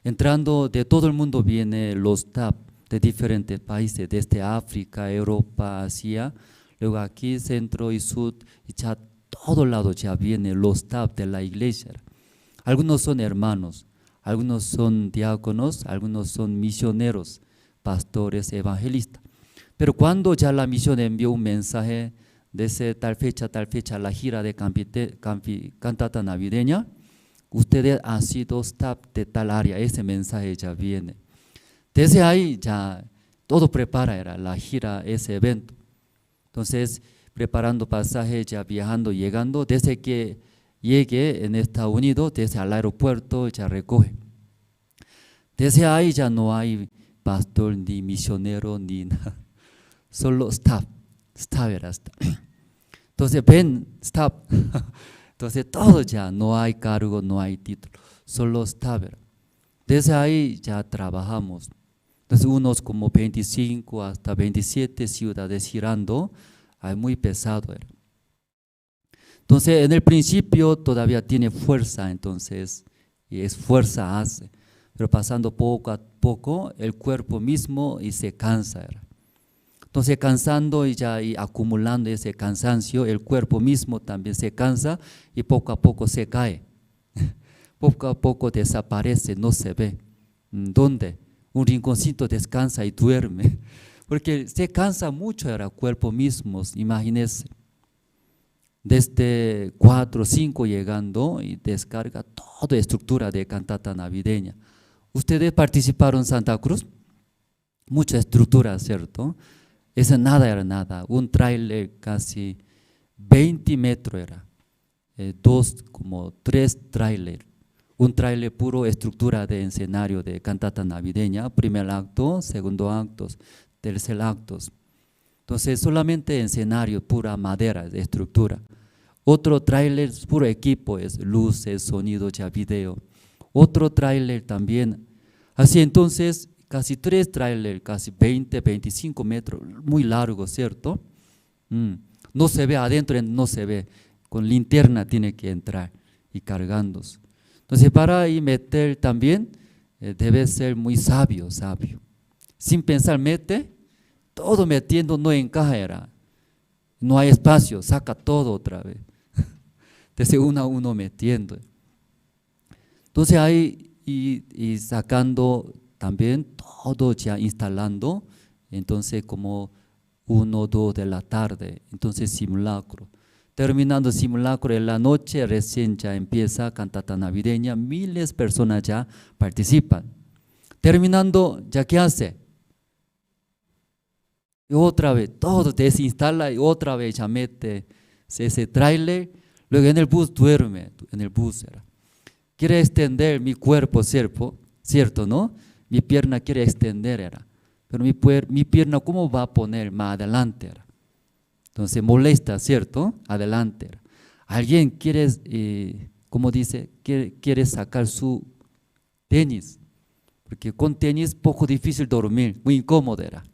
Entrando de todo el mundo viene los staff de diferentes países, desde África, Europa, Asia, luego aquí centro y sur, y ya todo lado ya viene los staff de la iglesia. Algunos son hermanos, algunos son diáconos, algunos son misioneros, pastores, evangelistas. Pero cuando ya la misión envió un mensaje de tal fecha, la gira de cantata navideña, ustedes han sido staff de tal área, ese mensaje ya viene. Desde ahí ya todo prepara, era la gira, ese evento. Entonces, preparando pasaje, ya viajando, llegando, desde que llegue en Estados Unidos, desde el aeropuerto ya recoge. Desde ahí ya no hay pastor, ni misionero, ni nada, solo staff era staff. Entonces ven, staff, entonces todo ya, no hay cargo, no hay título, solo staff era. Desde ahí ya trabajamos. Entonces unos como 25 hasta 27 ciudades girando, muy pesado era. Entonces en el principio todavía tiene fuerza, entonces, y es fuerza hace, pero pasando poco a poco el cuerpo mismo y se cansa era. Entonces cansando y acumulando ese cansancio, el cuerpo mismo también se cansa y poco a poco se cae. Poco a poco desaparece, no se ve. ¿Dónde? Un rinconcito descansa y duerme. Porque se cansa mucho el cuerpo mismo, imagínense. Desde 4 o 5 llegando y descarga toda estructura de cantata navideña. ¿Ustedes participaron en Santa Cruz? Mucha estructura, ¿cierto? Esa nada era nada. Un tráiler casi 20 metros era. 3 tráiler. Un tráiler puro estructura de escenario de cantata navideña. Primer acto, segundo acto, tercer acto. Entonces solamente escenario, pura madera de estructura. Otro tráiler, puro equipo, es luces, sonido, ya video. Otro tráiler también. Así entonces, casi 3 tráiler, casi 20, 25 metros, muy largo, ¿cierto? No se ve adentro, no se ve. Con linterna tiene que entrar y cargándose. Entonces para ahí meter también, debe ser muy sabio. Sin pensar mete, todo metiendo no encaja era. No hay espacio, saca todo otra vez. Desde uno a uno metiendo. Entonces ahí y sacando también todo ya instalando, entonces como 1 o 2 de la tarde, entonces simulacro. Terminando simulacro en la noche, recién ya empieza cantata navideña, miles de personas ya participan. Terminando, ¿ya qué hace? y otra vez todo desinstala y otra vez ya mete ese tráiler, luego en el bus duerme, en el bus era. Quiere extender mi cuerpo, cierto, ¿no? Mi pierna quiere extender era, pero mi pierna ¿cómo va a poner más adelante era? Entonces molesta, ¿cierto? Adelante era. Alguien quiere, como dice, quiere sacar su tenis, porque con tenis poco difícil dormir, muy incómodo era.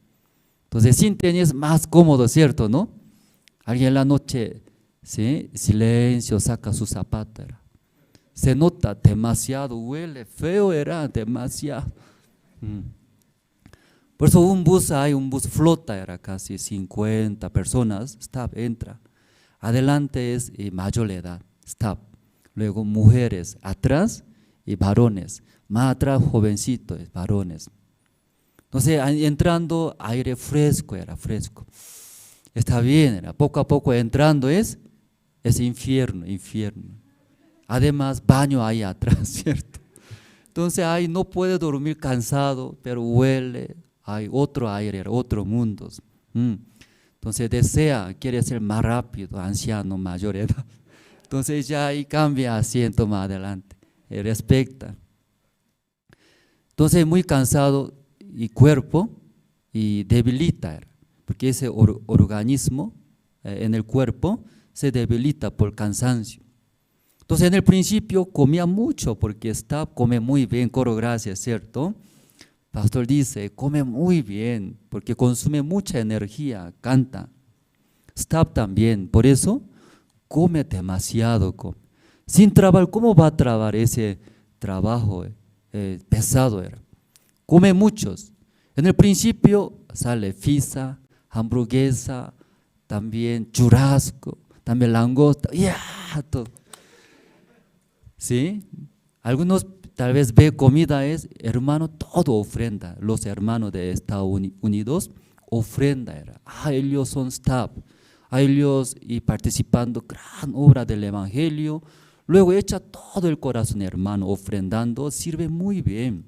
Entonces sin tenis más cómodo, ¿cierto, no? Alguien en la noche, ¿sí? Silencio, saca su zapato era. Se nota demasiado, huele feo era, demasiado. Por eso un bus flota era casi 50 personas, stop, entra. Adelante es mayor edad, stop. Luego mujeres atrás y varones. Más atrás jovencitos, varones. Entonces entrando aire fresco era fresco. Está bien, era poco a poco entrando es infierno. Además baño ahí atrás, ¿cierto? Entonces ahí no puede dormir cansado, pero huele, hay otro aire, otro mundo. Entonces quiere ser más rápido, anciano, mayor edad. Entonces ya ahí cambia asiento más adelante, respecta. Entonces muy cansado y cuerpo y debilita, porque ese organismo en el cuerpo se debilita por cansancio. Entonces en el principio comía mucho porque come muy bien, coro gracias, ¿cierto? Pastor dice, come muy bien porque consume mucha energía, canta. Stab también, por eso come demasiado. Sin trabajar, ¿cómo va a trabajar ese trabajo pesado? Come muchos. En el principio sale pizza, hamburguesa, también churrasco, también langosta, todo. ¿Sí? Algunos tal vez ve comida hermano, todo ofrenda. Los hermanos de Estados Unidos, ofrenda era. Ellos son staff, ellos y participando gran obra del evangelio. Luego echa todo el corazón, hermano, ofrendando, sirve muy bien.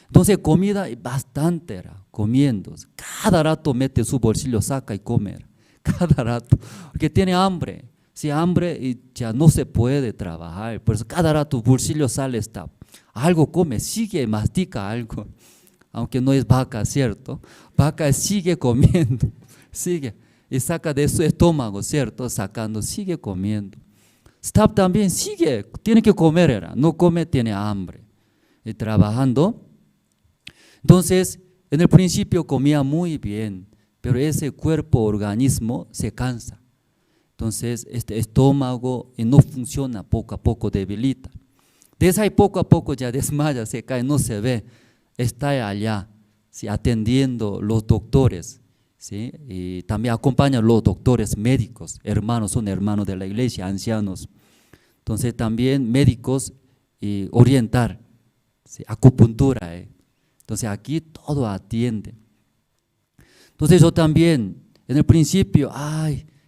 Entonces comida bastante era, comiendo. Cada rato mete su bolsillo, saca y comer. Cada rato, porque tiene hambre. Si hambre y ya no se puede trabajar, por eso cada rato bolsillo sale, algo come, sigue, mastica algo, aunque no es vaca, ¿cierto? Vaca sigue comiendo, sigue, y saca de su estómago, ¿cierto? Sacando, sigue comiendo. Staff también sigue, tiene que comer, no come, tiene hambre, y trabajando. Entonces, en el principio comía muy bien, pero ese cuerpo, organismo se cansa. Entonces, este estómago no funciona, poco a poco debilita. Desde ahí poco a poco ya desmaya, se cae, no se ve. Está allá, ¿sí? Atendiendo los doctores, ¿sí? Y también acompañan los doctores médicos, hermanos, son hermanos de la iglesia, ancianos. Entonces también médicos orientar, ¿sí? Acupuntura. Entonces aquí todo atiende. Entonces yo también, en el principio,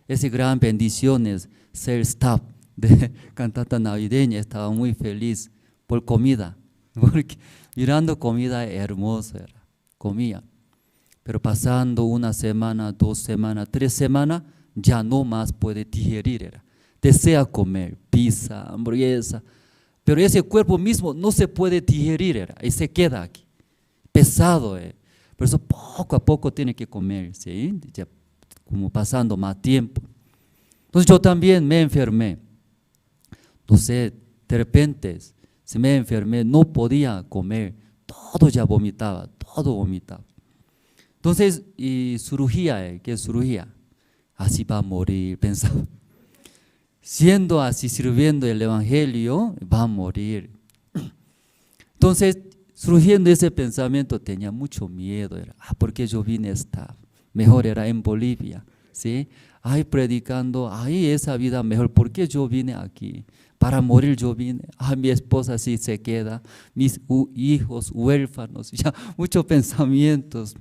esa gran bendición es ser staff de cantata navideña, estaba muy feliz por comida, porque mirando comida hermosa era, comía. Pero pasando una semana, 2 semanas, 3 semanas, ya no más puede digerir, era. Desea comer pizza, hamburguesa, pero ese cuerpo mismo no se puede digerir, era, y se queda aquí, pesado. Por eso poco a poco tiene que comer, ¿sí? Ya como pasando más tiempo. Entonces yo también me enfermé. Entonces de repente se me enfermé, no podía comer, todo ya vomitaba, todo vomitaba. Entonces, y cirugía, ¿qué es cirugía? Así va a morir, pensaba. Siendo así, sirviendo el evangelio, va a morir. Entonces, surgiendo ese pensamiento, tenía mucho miedo. ¿Por qué yo vine mejor era en Bolivia? ¿Sí? Predicando, esa vida mejor, ¿por qué yo vine aquí? Para morir yo vine, mi esposa sí se queda, mis hijos huérfanos, ya muchos pensamientos,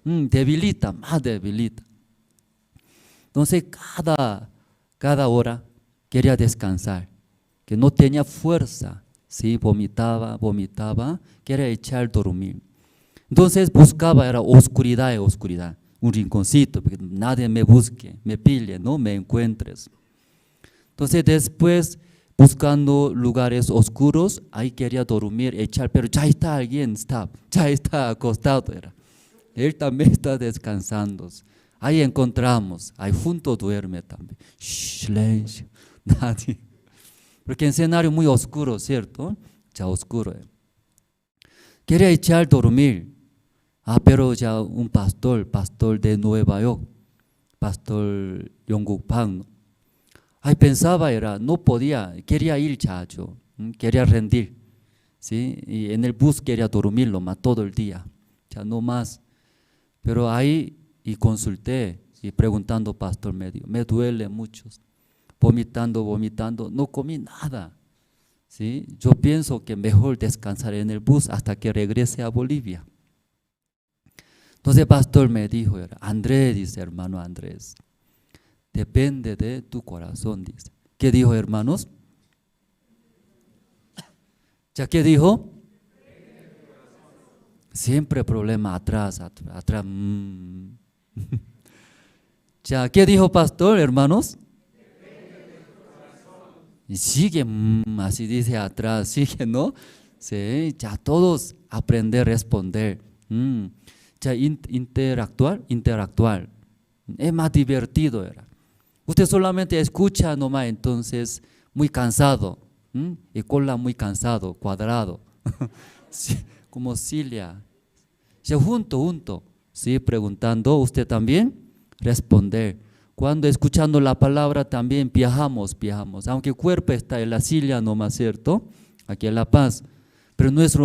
debilita, más debilita. Entonces cada hora quería descansar, que no tenía fuerza, ¿sí? vomitaba, quería echar dormir. Entonces buscaba, era oscuridad, un rinconcito, porque nadie me busque, me pille, no me encuentres. Entonces después, buscando lugares oscuros, ahí quería dormir, echar, pero ya está alguien, ya está acostado. Él también está descansando. Ahí encontramos, ahí junto duerme también. Shh, silencio, nadie. Porque en escenario muy oscuro, ¿cierto? Ya oscuro. Quería echar dormir. Pero ya un pastor de Nueva York, pastor Yongguk Park, ¿no? Ahí pensaba, no podía, quería ir ya yo, quería rendir, ¿sí? Y en el bus quería dormirlo más todo el día, ya no más. Pero ahí y consulté y preguntando pastor me duele mucho, vomitando, no comí nada, ¿sí? Yo pienso que mejor descansar en el bus hasta que regrese a Bolivia. Entonces el pastor me dijo, Andrés, dice, hermano Andrés, depende de tu corazón, dice. ¿Qué dijo, hermanos? ¿Ya qué dijo? Siempre problema atrás. ¿Ya qué dijo pastor, hermanos? Y sigue, así dice atrás, sigue, ¿no? Sí, ya todos aprender a responder. Ya interactuar, es más divertido. Usted solamente escucha nomás, entonces muy cansado, y cola muy cansado, cuadrado, sí, como Cilia. Ya junto, sí, preguntando, usted también responder. Cuando escuchando la palabra también viajamos, aunque el cuerpo está en la silla nomás, ¿cierto? Aquí en La Paz. Pero nuestra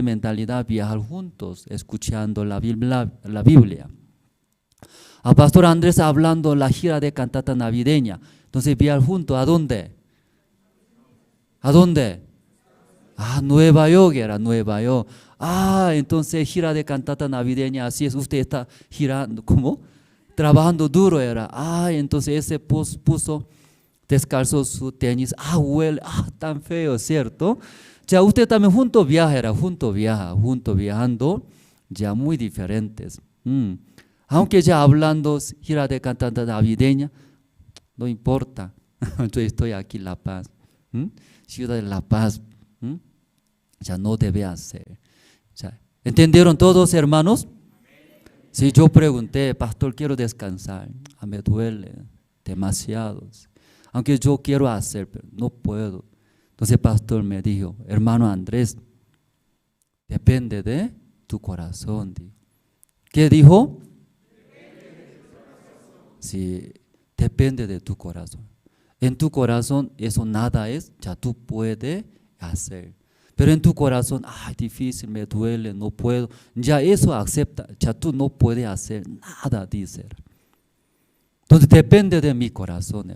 mentalidad viajar juntos, escuchando la Biblia. A Pastor Andrés hablando la gira de cantata navideña. Entonces viajar juntos, ¿a dónde? ¿A dónde? Nueva York era, Nueva York. Entonces gira de cantata navideña, así es, usted está girando, ¿cómo? Trabajando duro era. Entonces ese puso descalzo su tenis. Huele, tan feo, ¿cierto? Ya usted también junto viajando, ya muy diferentes. Aunque ya hablando gira de cantata navideña, no importa, yo estoy aquí en La Paz, ciudad de La Paz, ya no debe hacer. Ya. ¿Entendieron todos, hermanos? Si yo pregunté, pastor, quiero descansar, me duele demasiado, aunque yo quiero hacer, pero no puedo. Entonces el pastor me dijo, hermano Andrés, depende de tu corazón. ¿Qué dijo? Sí, depende de tu corazón. En tu corazón eso nada es, ya tú puedes hacer. Pero en tu corazón, difícil, me duele, no puedo. Ya eso acepta, ya tú no puedes hacer nada, dice. Entonces depende de mi corazón.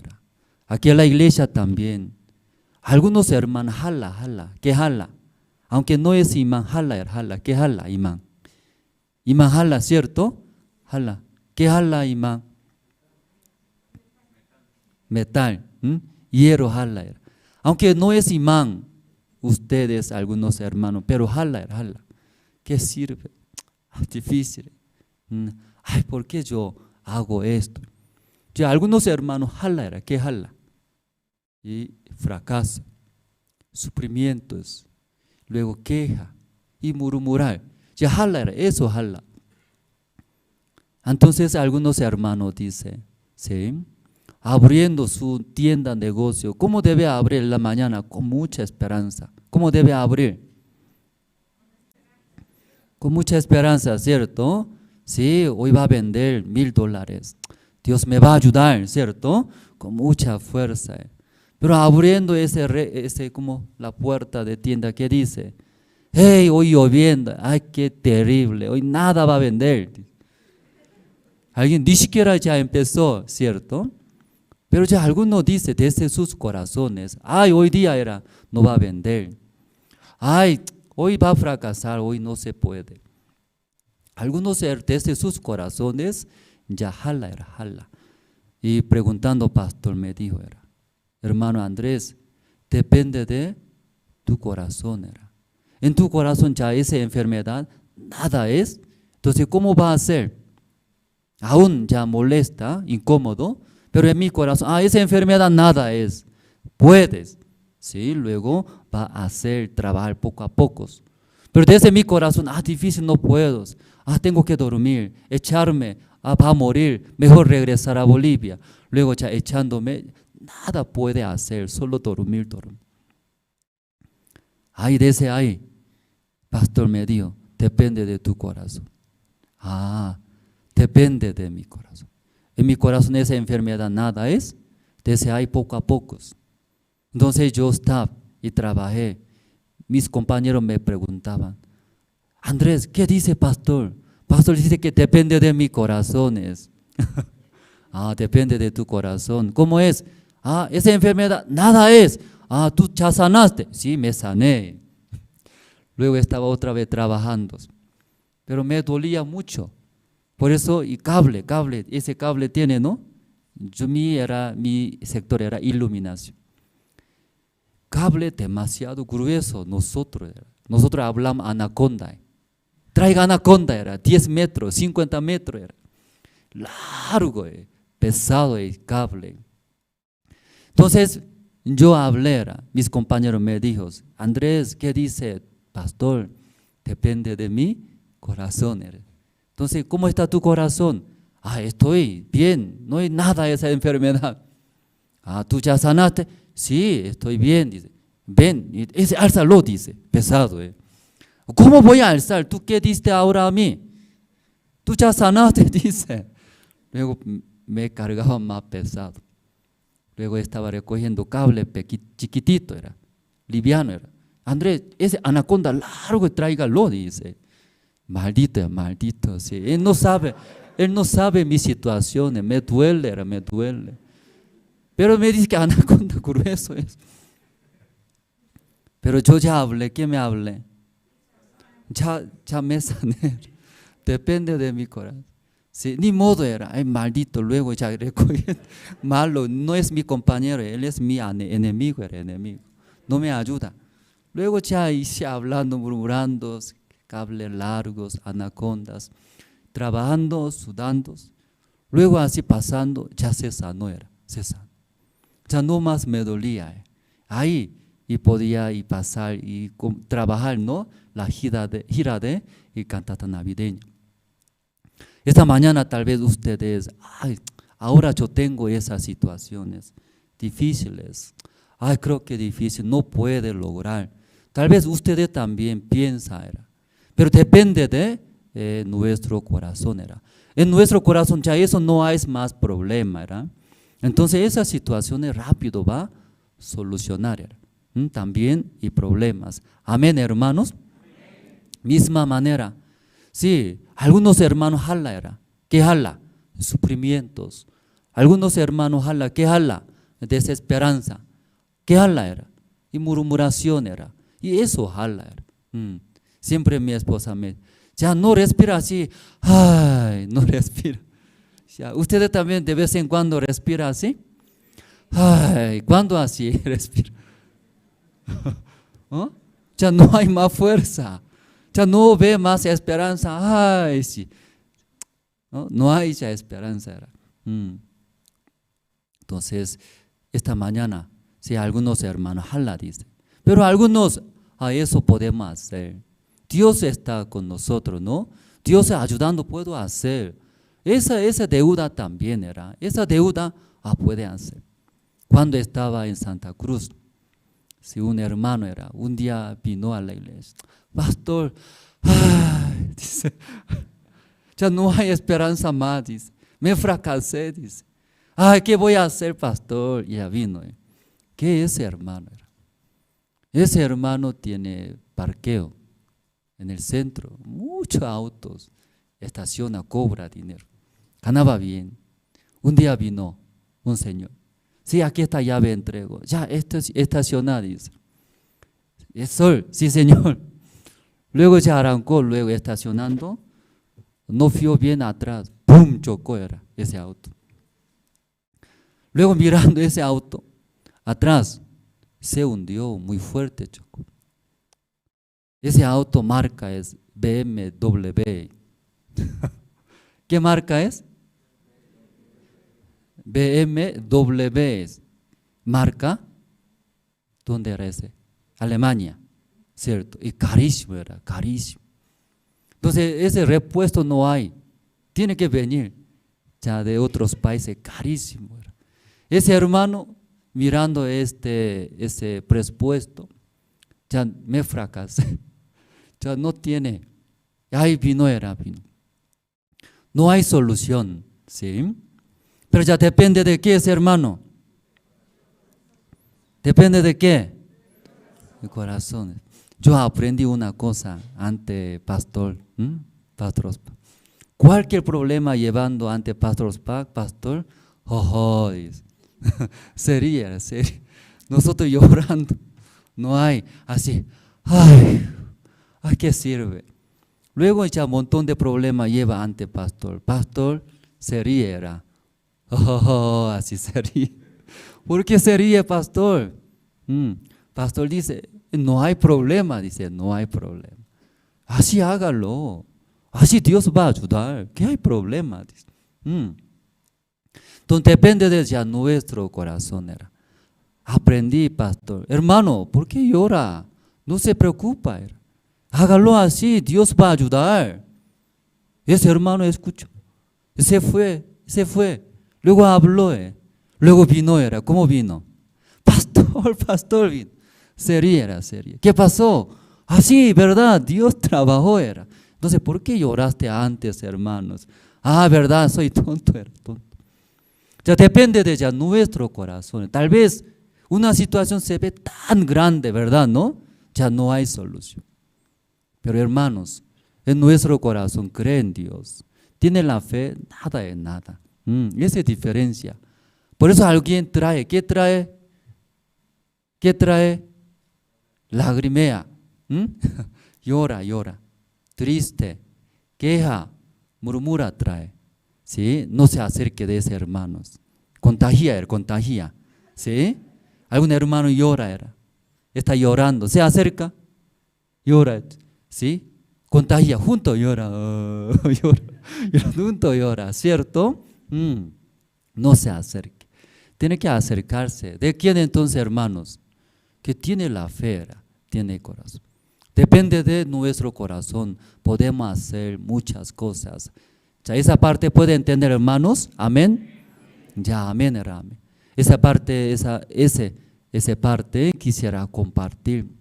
Aquí en la iglesia también. Algunos hermanos, jala, ¿qué jala? Aunque no es imán, jala, ¿qué jala, imán? Imán jala, ¿cierto? Jala, ¿qué jala, imán? Metal, hierro jala. Aunque no es imán, ustedes, algunos hermanos, pero jala. ¿Qué sirve? Difícil. ¿Por qué yo hago esto? Ya algunos hermanos, jala, ¿qué jala? Y fracaso, sufrimientos, luego queja y murmurar. Ya jala, eso jala. Entonces algunos hermanos dicen, ¿sí? Abriendo su tienda, negocio, ¿cómo debe abrir en la mañana? Con mucha esperanza. ¿Cómo debe abrir? Con mucha esperanza, ¿cierto? Sí, hoy va a vender $1,000. Dios me va a ayudar, ¿cierto? Con mucha fuerza. Pero abriendo ese como la puerta de tienda, ¿qué dice? Hey, hoy lloviendo, qué terrible, hoy nada va a vender. Alguien ni siquiera ya empezó, ¿cierto? Pero ya algunos dicen desde sus corazones, hoy día no va a vender. Hoy va a fracasar, hoy no se puede. Algunos desde sus corazones ya jala. Y preguntando, pastor, me dijo, hermano Andrés, depende de tu corazón. En tu corazón ya esa enfermedad nada es. Entonces, ¿cómo va a ser? aún ya molesta, incómodo, pero en mi corazón, esa enfermedad nada es, puedes, ¿sí? Luego va a hacer trabajar poco a poco. Pero desde mi corazón, difícil, no puedo, tengo que dormir, echarme, va a morir, mejor regresar a Bolivia. Luego ya echándome, nada puede hacer, solo dormir. Desde ahí, pastor me dijo, depende de tu corazón. Depende de mi corazón. En mi corazón esa enfermedad nada es, desde ahí poco a poco. Entonces yo estaba y trabajé. Mis compañeros me preguntaban, Andrés, ¿qué dice pastor? Pastor dice que depende de mi corazón. Depende de tu corazón. ¿Cómo es? Esa enfermedad nada es. ¿Tú ya sanaste? Sí, me sané. Luego estaba otra vez trabajando, pero me dolía mucho. Por eso, y cable, ese cable tiene, ¿no? Mi sector era iluminación. Cable demasiado grueso, nosotros hablamos anaconda. Traiga anaconda, era 10 metros, 50 metros, era largo, pesado el cable. Entonces, yo hablé, mis compañeros me dijo, Andrés, ¿qué dice pastor? Depende de mi corazón. Entonces, ¿cómo está tu corazón? Estoy bien, no hay nada de esa enfermedad. ¿Tú ya sanaste? Sí, estoy bien, dice. Ven, álzalo, dice, pesado. ¿Cómo voy a alzar? ¿Tú qué diste ahora a mí? Tú ya sanaste, dice. Luego me cargaba más pesado. Luego estaba recogiendo cable chiquitito, era liviano. Era. Andrés, ese anaconda largo, tráigalo, dice. Maldito, sí. Él no sabe mi situación, me duele. Pero me dice que anaconda grueso es. Pero yo ya hablé, ¿qué me hablé? Ya me sané. Depende de mi corazón. Sí, ni modo era, maldito, luego ya recogí, malo, no es mi compañero, él es mi enemigo, no me ayuda. Luego ya hice hablando, murmurando, cables largos, anacondas, trabajando, sudando. Luego así pasando, ya se sanó. Ya no más me dolía. Ahí y podía pasar y trabajar, ¿no? La gira de y cantata navideña. Esta mañana tal vez ustedes, ahora yo tengo esas situaciones difíciles. Creo que difícil, no puede lograr. Tal vez ustedes también piensan, pero depende de nuestro corazón. En nuestro corazón ya eso no hay más problema. Entonces esas situaciones rápido va a solucionar. También y problemas. Amén, hermanos. Misma manera. Sí, algunos hermanos jala ¿qué jala? Sufrimientos. Algunos hermanos jala, ¿qué jala? Desesperanza. ¿Qué jala y murmuración y eso jala Siempre mi esposa me ya no respira así, no respira. Ya, ustedes también de vez en cuando respira así. ¿Cuándo así respira? Ya no hay más fuerza. Ya no ve más esperanza. Sí. No hay ya esperanza. Entonces, esta mañana, si algunos hermanos jala dice, pero algunos eso podemos hacer. Dios está con nosotros, ¿no? Dios ayudando puedo hacer. Esa deuda también esa deuda puede hacer. Cuando estaba en Santa Cruz, si un hermano un día vino a la iglesia, pastor, dice, ya no hay esperanza más, dice, me fracasé, dice, ¿qué voy a hacer, pastor? Y ya vino, ¿qué ese hermano Ese hermano tiene parqueo en el centro, muchos autos, estaciona, cobra dinero, ganaba bien. Un día vino un señor, sí, aquí está llave, entrego, ya, esto es estacionado, dice. ¿Es sol? Sí, señor. Luego se arrancó, luego estacionando, no fijó bien atrás, ¡pum!, chocó ese auto. Luego mirando ese auto, atrás, se hundió muy fuerte, chocó. Ese auto marca es BMW. ¿Qué marca es? BMW marca, ¿dónde era ese? Alemania, ¿cierto? Y carísimo era, carísimo. Entonces ese repuesto no hay, tiene que venir ya de otros países, carísimo era. Ese hermano mirando ese presupuesto, ya me fracasé, ya no tiene, ay vino era vino. No hay solución, ¿sí? Pero ya depende de qué ese hermano. ¿Depende de qué? De corazón. Yo aprendí una cosa ante pastor, pastor Ospa. Cualquier problema llevando ante pastor Ospa, pastor, sería. Nosotros llorando, no hay, así, ay, ¿qué sirve? Luego ya un montón de problemas lleva ante pastor, se riera, así se ríe. ¿Por qué se ríe, pastor? Pastor dice, no hay problema, dice, no hay problema. Así hágalo, así Dios va a ayudar, ¿qué hay problema? Dice. Entonces depende de ya nuestro corazón. Era. Aprendí, pastor, hermano, ¿por qué llora? No se preocupa. Era. Hágalo así, Dios va a ayudar. Ese hermano escuchó, se fue, luego habló, luego vino, era, ¿cómo vino? Pastor vino, sería. ¿Qué pasó? Así, ¿verdad? Dios trabajó, era. Entonces, ¿por qué lloraste antes, hermanos? ¿Verdad? Soy tonto, era tonto. Ya depende de ya nuestro corazón. Tal vez una situación se ve tan grande, ¿verdad? ¿No? Ya no hay solución. Pero hermanos, en nuestro corazón cree en Dios. Tiene la fe, nada es nada. Esa es diferencia. Por eso alguien trae, ¿qué trae? ¿Qué trae? Lagrimea. Llora. Triste, queja, murmura trae. ¿Sí? No se acerque de ese hermanos. Contagia. ¿Sí? Algún hermano llora, está llorando, se acerca, llora. ¿Sí? Contagia, junto llora, junto llora, ¿cierto? No se acerque. Tiene que acercarse. ¿De quién entonces, hermanos? Que tiene la fe, tiene corazón. Depende de nuestro corazón, podemos hacer muchas cosas. Ya esa parte puede entender, hermanos, amén. Ya, amén, era amén. Esa parte, esa parte quisiera compartir.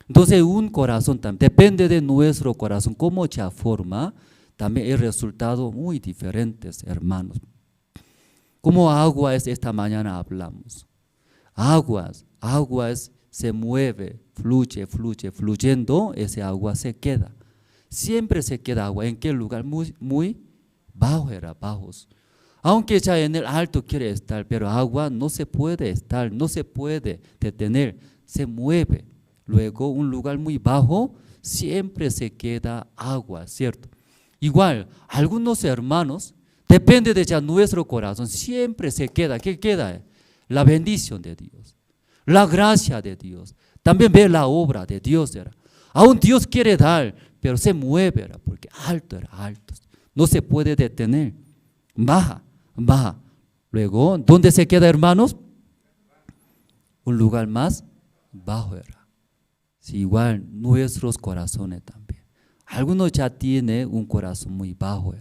Entonces un corazón también, depende de nuestro corazón, cómo se forma, también el resultado muy diferentes, hermanos. Como agua es esta mañana hablamos. Aguas se mueve, fluye, fluyendo, ese agua se queda. Siempre se queda agua. ¿En qué lugar? Muy bajos. Aunque ya en el alto quiere estar, pero agua no se puede estar, no se puede detener, se mueve. Luego un lugar muy bajo, siempre se queda agua, ¿cierto? Igual, algunos hermanos, depende de ya nuestro corazón, siempre se queda, ¿qué queda? La bendición de Dios, la gracia de Dios, también ve la obra de Dios. Aún Dios quiere dar, pero se mueve, porque alto, no se puede detener, baja. Luego, ¿dónde se queda, hermanos? Un lugar más bajo. Sí, igual nuestros corazones también. Algunos ya tienen un corazón muy bajo.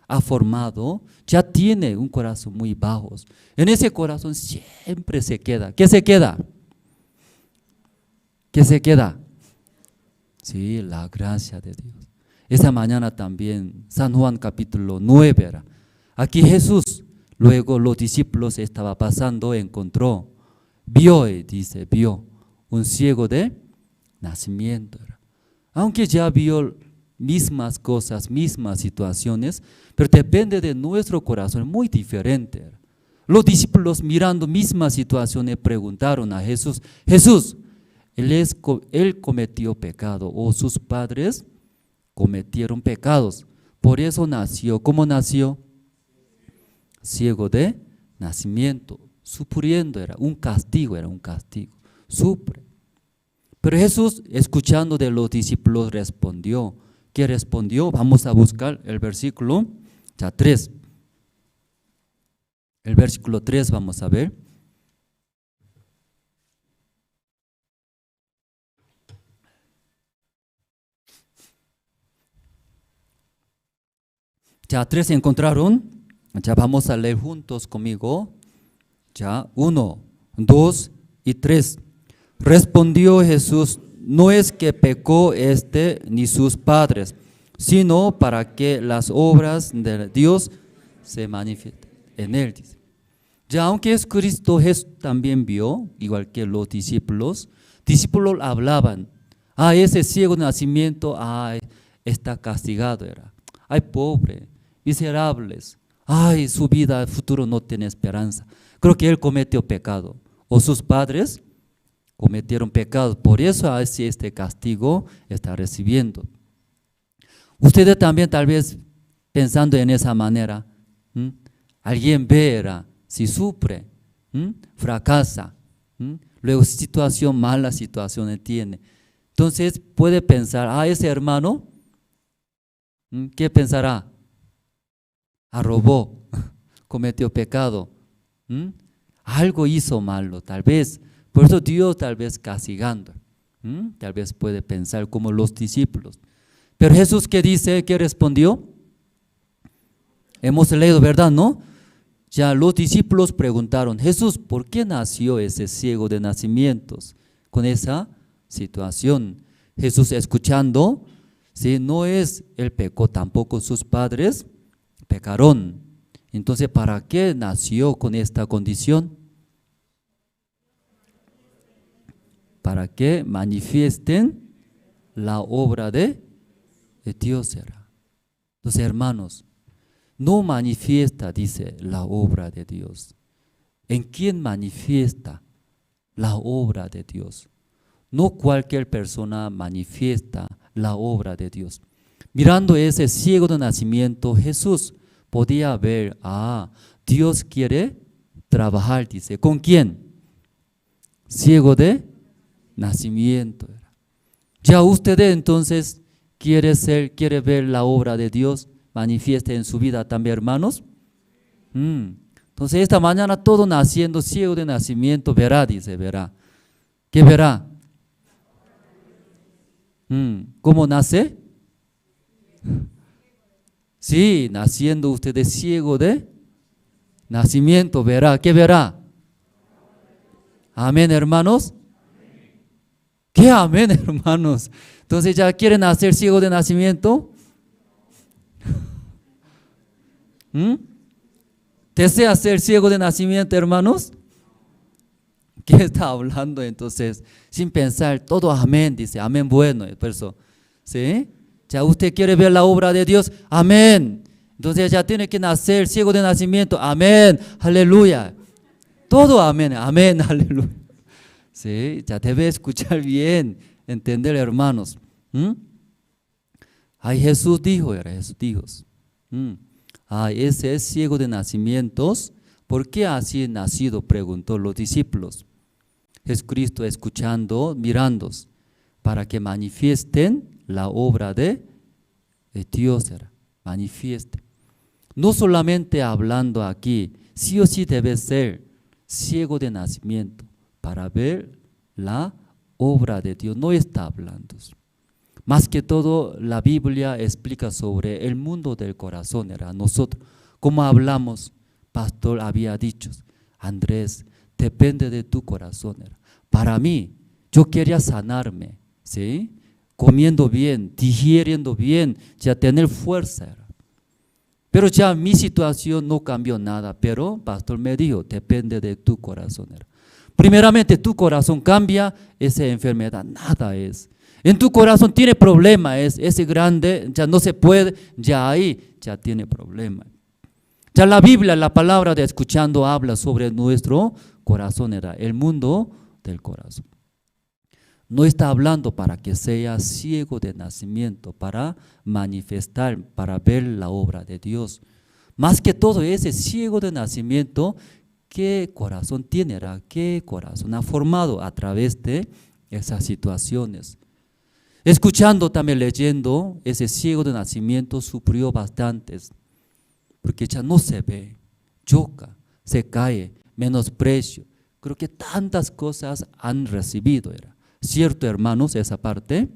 Ha formado, ya tiene un corazón muy bajo. En ese corazón siempre se queda. ¿Qué se queda? ¿Qué se queda? Sí, la gracia de Dios. Esa mañana también, San Juan capítulo 9 Aquí Jesús, luego los discípulos estaban pasando, encontró, vio un ciego de nacimiento. Aunque ya vio mismas cosas, mismas situaciones, pero depende de nuestro corazón, muy diferente. Los discípulos mirando mismas situaciones preguntaron a Jesús, ¿él cometió pecado o sus padres cometieron pecados? Por eso nació. ¿Cómo nació? Ciego de nacimiento, sufriendo, era un castigo, sufre. Pero Jesús, escuchando de los discípulos, respondió. ¿Qué respondió? Vamos a buscar el versículo 3. El versículo 3 vamos a ver. Ya, 3 encontraron. Ya vamos a leer juntos conmigo. Ya, 1, 2 y 3. Respondió Jesús: no es que pecó ni sus padres, sino para que las obras de Dios se manifiesten en él. Dice. Ya, aunque Jesucristo también vio, igual que los discípulos hablaban: ese ciego de nacimiento, está castigado era. Pobre, miserables, su vida, el futuro no tiene esperanza. Creo que él cometió pecado, o sus padres cometieron pecado, por eso así este castigo está recibiendo. Ustedes también tal vez pensando en esa manera, alguien verá si sufre, fracasa, luego mala situación tiene. Entonces puede pensar, ese hermano, ¿qué pensará? Robó, cometió pecado, algo hizo malo, tal vez. Por eso Dios tal vez castigando, tal vez puede pensar como los discípulos. Pero Jesús, ¿qué dice? ¿Qué respondió? Hemos leído, ¿verdad? ¿No? Ya los discípulos preguntaron: Jesús, ¿por qué nació ese ciego de nacimientos? Con esa situación. Jesús escuchando, si no es el pecado, tampoco sus padres pecaron. Entonces, ¿para qué nació con esta condición? Para que manifiesten la obra de Dios era. Entonces, hermanos, no manifiesta, dice, la obra de Dios. ¿En quién manifiesta la obra de Dios? No cualquier persona manifiesta la obra de Dios. Mirando ese ciego de nacimiento, Jesús podía ver, Dios quiere trabajar, dice. ¿Con quién? Ciego de nacimiento. Ya ustedes entonces quiere ver la obra de Dios manifiesta en su vida también, hermanos. Entonces esta mañana todo naciendo ciego de nacimiento verá, dice, verá. ¿Qué verá? ¿Cómo nace? Sí, naciendo ustedes ciego de nacimiento verá. ¿Qué verá? Amén, hermanos. ¿Qué amén, hermanos? Entonces, ¿ya quieren nacer ciego de nacimiento? ¿Desea ser ciego de nacimiento, hermanos? ¿Qué está hablando entonces? Sin pensar, todo amén, dice, amén bueno, por eso, ¿sí? Ya usted quiere ver la obra de Dios, amén. Entonces ya tiene que nacer ciego de nacimiento, amén, aleluya. Todo amén, amén, aleluya. Sí, ya debe escuchar bien, entender, hermanos. Jesús dijo, ese es ciego de nacimientos. ¿Por qué así nacido? Preguntó los discípulos. Jesucristo escuchando, mirando, para que manifiesten la obra de Dios, manifieste. No solamente hablando aquí, sí o sí debe ser ciego de nacimiento para ver la obra de Dios. No está hablando. Más que todo, la Biblia explica sobre el mundo del corazón. Nosotros, como hablamos, pastor había dicho, Andrés, depende de tu corazón. Para mí, yo quería sanarme, ¿sí? Comiendo bien, digiriendo bien, ya tener fuerza. Pero ya mi situación no cambió nada, pero pastor me dijo, depende de tu corazón. Primeramente tu corazón cambia, esa enfermedad nada es. En tu corazón tiene problema, ese grande, ya no se puede, ya ahí ya tiene problema. Ya la Biblia, la palabra de escuchando habla sobre nuestro corazón, el mundo del corazón. No está hablando para que sea ciego de nacimiento, para manifestar, para ver la obra de Dios. Más que todo ese ciego de nacimiento, ¿qué corazón tiene? ¿Qué corazón ha formado a través de esas situaciones? Escuchando también, leyendo, ese ciego de nacimiento sufrió bastantes, porque ya no se ve, choca, se cae, menosprecio. Creo que tantas cosas han recibido. ¿Cierto, hermanos, esa parte?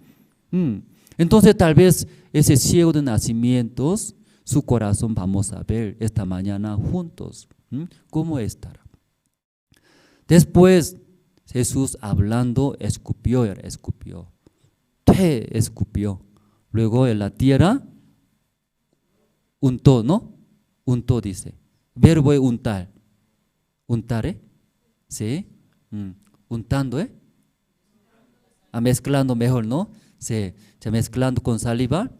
Entonces tal vez ese ciego de nacimientos, su corazón vamos a ver esta mañana juntos. ¿Cómo estará? Después Jesús hablando escupió, escupió. Luego en la tierra untó, ¿no? Untó dice. Verbo es untar. Untar, ¿sí? Untando, mezclando mejor, ¿no? Sí. Ya mezclando con saliva,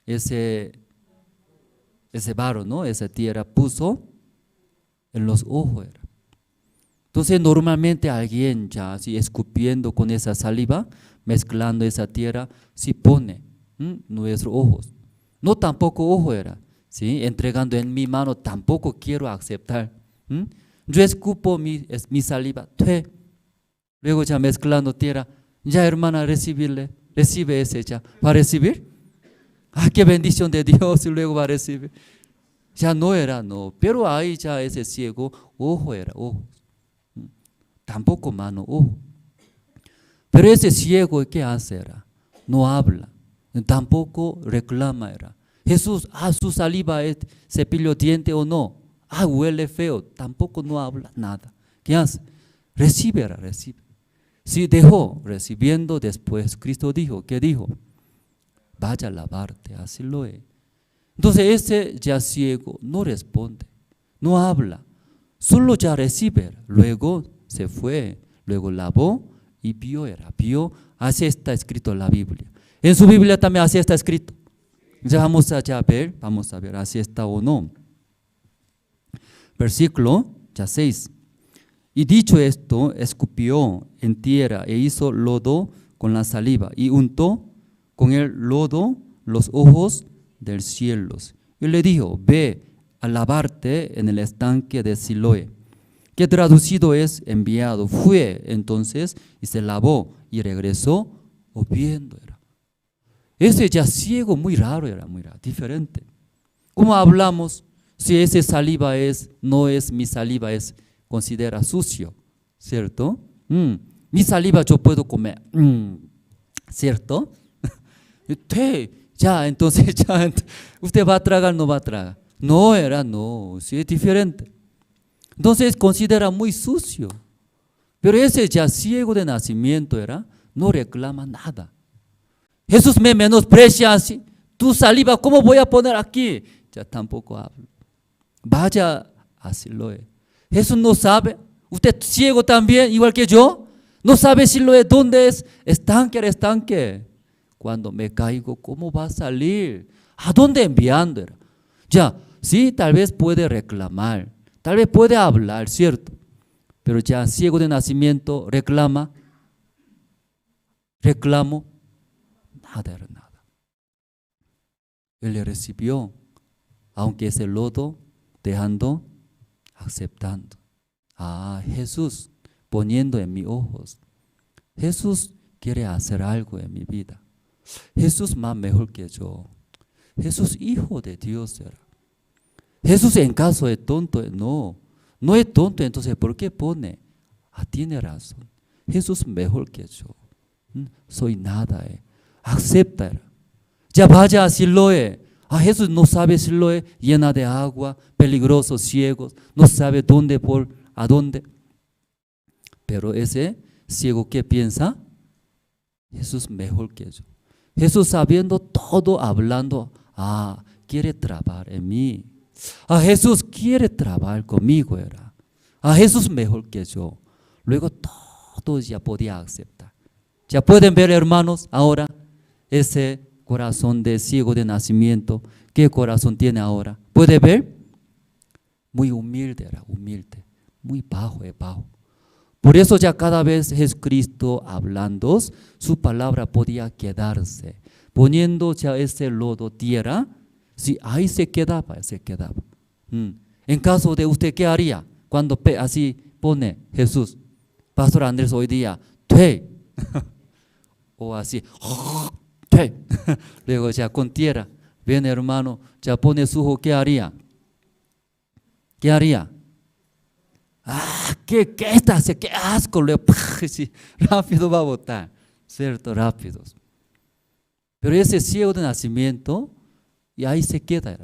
ese barro, ¿no? Esa tierra puso en los ojos. Entonces normalmente alguien ya así escupiendo con esa saliva, mezclando esa tierra, sí pone nuestros ojos. No tampoco ojo ¿sí? Entregando en mi mano, tampoco quiero aceptar. Yo escupo mi saliva, luego ya mezclando tierra, ya hermana recibe ese ya. ¿Va a recibir? Qué bendición de Dios, y luego va a recibir. Ya no, pero ahí ya ese ciego, ojo. Tampoco mano, ojo. Pero ese ciego, ¿qué hace? No habla, tampoco reclama. Jesús, su saliva cepillo diente o no, huele feo, tampoco no habla nada. ¿Qué hace? Recibe. Si dejó recibiendo, después Cristo dijo, ¿qué dijo? Vaya a lavarte, así lo es. Entonces ese ya ciego no responde, no habla, solo ya recibe, luego se fue, luego lavó y vio, así está escrito en la Biblia. En su Biblia también así está escrito. Ya vamos a ver, así está o no. Versículo ya 6. Y dicho esto, escupió en tierra e hizo lodo con la saliva y untó con el lodo los ojos del cielo. Y le dijo, ve a lavarte en el estanque de Siloé, que traducido es enviado. Fue entonces y se lavó y regresó viendo. Ese ya ciego muy raro, diferente. ¿Cómo hablamos? Si ese saliva no es mi saliva, considera sucio, ¿cierto? Mi saliva yo puedo comer, ¿cierto? Ya, entonces, ¿usted va a tragar o no va a tragar? No, sí es diferente. Entonces considera muy sucio. Pero ese ya ciego de nacimiento no reclama nada. Jesús me menosprecia así. Tu saliva, ¿cómo voy a poner aquí? Ya tampoco hablo. Vaya, así lo es. Jesús no sabe. Usted ciego también, igual que yo. No sabe si lo es, dónde es. Estanque. Cuando me caigo, ¿cómo va a salir? ¿A dónde enviando? Ya, sí, tal vez puede reclamar. Tal vez puede hablar, ¿cierto? Pero ya ciego de nacimiento, reclamo, nada. Él le recibió, aunque ese lodo, dejando, aceptando. Jesús poniendo en mis ojos. Jesús quiere hacer algo en mi vida. Jesús más mejor que yo. Jesús hijo de Dios. Jesús en caso de tonto, no es tonto, entonces ¿por qué pone? Tiene razón. Jesús mejor que yo. Soy nada. Acepta. Ya vaya a Siloé. Jesús no sabe Siloé, llena de agua, peligrosos, ciegos, no sabe a dónde. Pero ese ciego, ¿qué piensa? Jesús mejor que yo. Jesús sabiendo todo, hablando, quiere trabajar en mí. Jesús quiere trabajar conmigo. Jesús mejor que yo. Luego todos ya podía aceptar. Ya pueden ver, hermanos, ahora ese corazón de ciego de nacimiento. ¿Qué corazón tiene ahora? ¿Puede ver? Muy humilde, muy bajo. Por eso ya cada vez Jesucristo hablando, su palabra podía quedarse. Poniendo ya ese lodo, tierra, si ahí se quedaba. En caso de usted, ¿qué haría? Cuando así pone Jesús, Pastor Andrés hoy día, o así, luego ya con tierra, ven hermano, ya pone su ojo, ¿qué haría? ¿Qué está haciendo? ¡Qué asco! Luego, sí, rápido va a botar, ¿cierto? Rápidos. Pero ese ciego de nacimiento, y ahí se queda.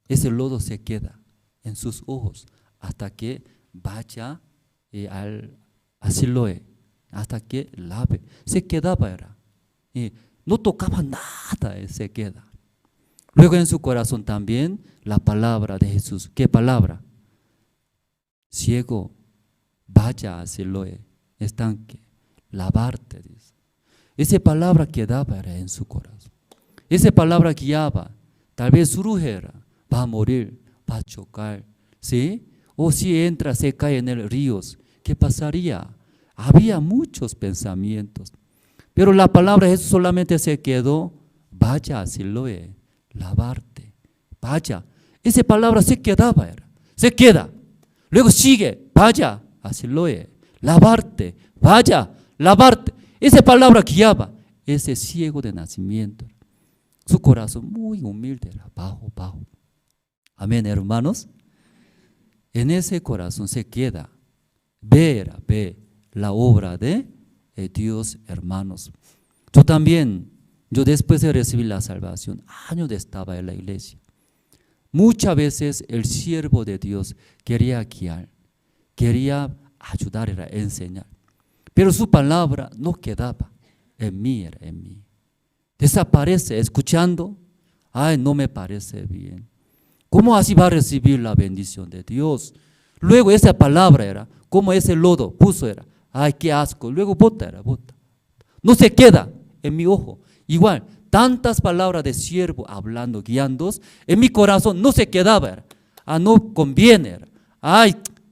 Ese lodo se queda en sus ojos hasta que vaya al Siloé, hasta que lave. Se quedaba, y no tocaba nada, se queda. Luego en su corazón también la palabra de Jesús. ¿Qué palabra? Ciego, vaya a Siloé, estanque, lavarte, dice. Esa palabra quedaba en su corazón. Esa palabra guiaba. Tal vez surgiera, va a morir, va a chocar, ¿sí? O si entra, se cae en el río, ¿qué pasaría? Había muchos pensamientos. Pero la palabra de Jesús solamente se quedó, vaya a Siloé, lavarte, vaya. Esa palabra se quedaba, se queda. Luego sigue, vaya a Siloé, lavarte, vaya, lavarte. Esa palabra guiaba ese ciego de nacimiento. Su corazón muy humilde era, bajo. Amén, hermanos. En ese corazón se queda, ve la obra de Dios, hermanos. Yo después de recibir la salvación, años estaba en la iglesia. Muchas veces el siervo de Dios quería guiar, quería ayudar, era enseñar. Pero su palabra no quedaba en mí, Desaparece escuchando, no me parece bien. ¿Cómo así va a recibir la bendición de Dios? Luego esa palabra era, como ese lodo puso qué asco. Luego bota. No se queda en mi ojo. Igual, tantas palabras de siervo hablando, guiando, en mi corazón no se quedaba. No conviene.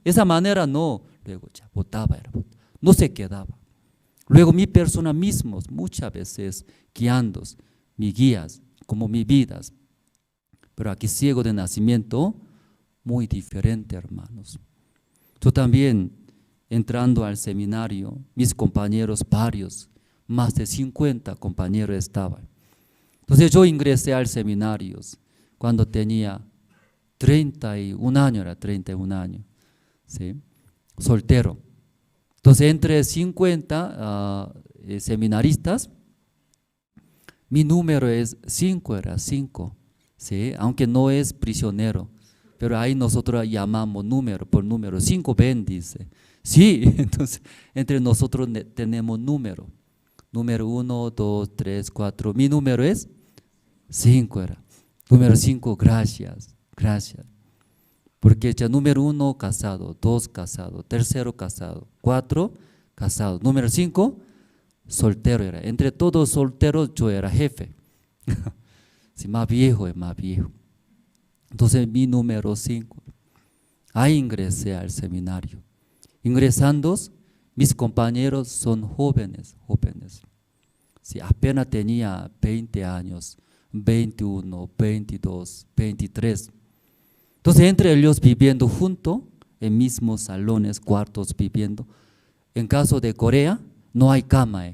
Esa manera no. Luego ya botaba. No se quedaba. Luego mi persona mismos muchas veces guiando, mis guías, como mis vidas. Pero aquí ciego de nacimiento, muy diferente, hermanos. Yo también, entrando al seminario, mis compañeros varios, más de 50 compañeros estaban. Entonces yo ingresé al seminario cuando tenía 31 años, ¿sí? Soltero. Entonces entre 50 seminaristas, mi número es 5, era 5, ¿sí? Aunque no es prisionero, pero ahí nosotros llamamos número por número, 5 ven, dice. Sí, entonces entre nosotros tenemos número 1, 2, 3, 4, mi número es 5 era. Número 5, gracias. Porque ya número 1 casado, 2 casado, 3 casado, 4 casado. Número 5, soltero era. Entre todos solteros yo era jefe. Sí, más viejo. Entonces mi número 5. Ahí ingresé al seminario. Ingresando, mis compañeros son jóvenes. Sí, apenas tenía 20 años, 21, 22, 23. Entonces entre ellos viviendo juntos, en mismos salones, cuartos viviendo. En caso de Corea, no hay cama,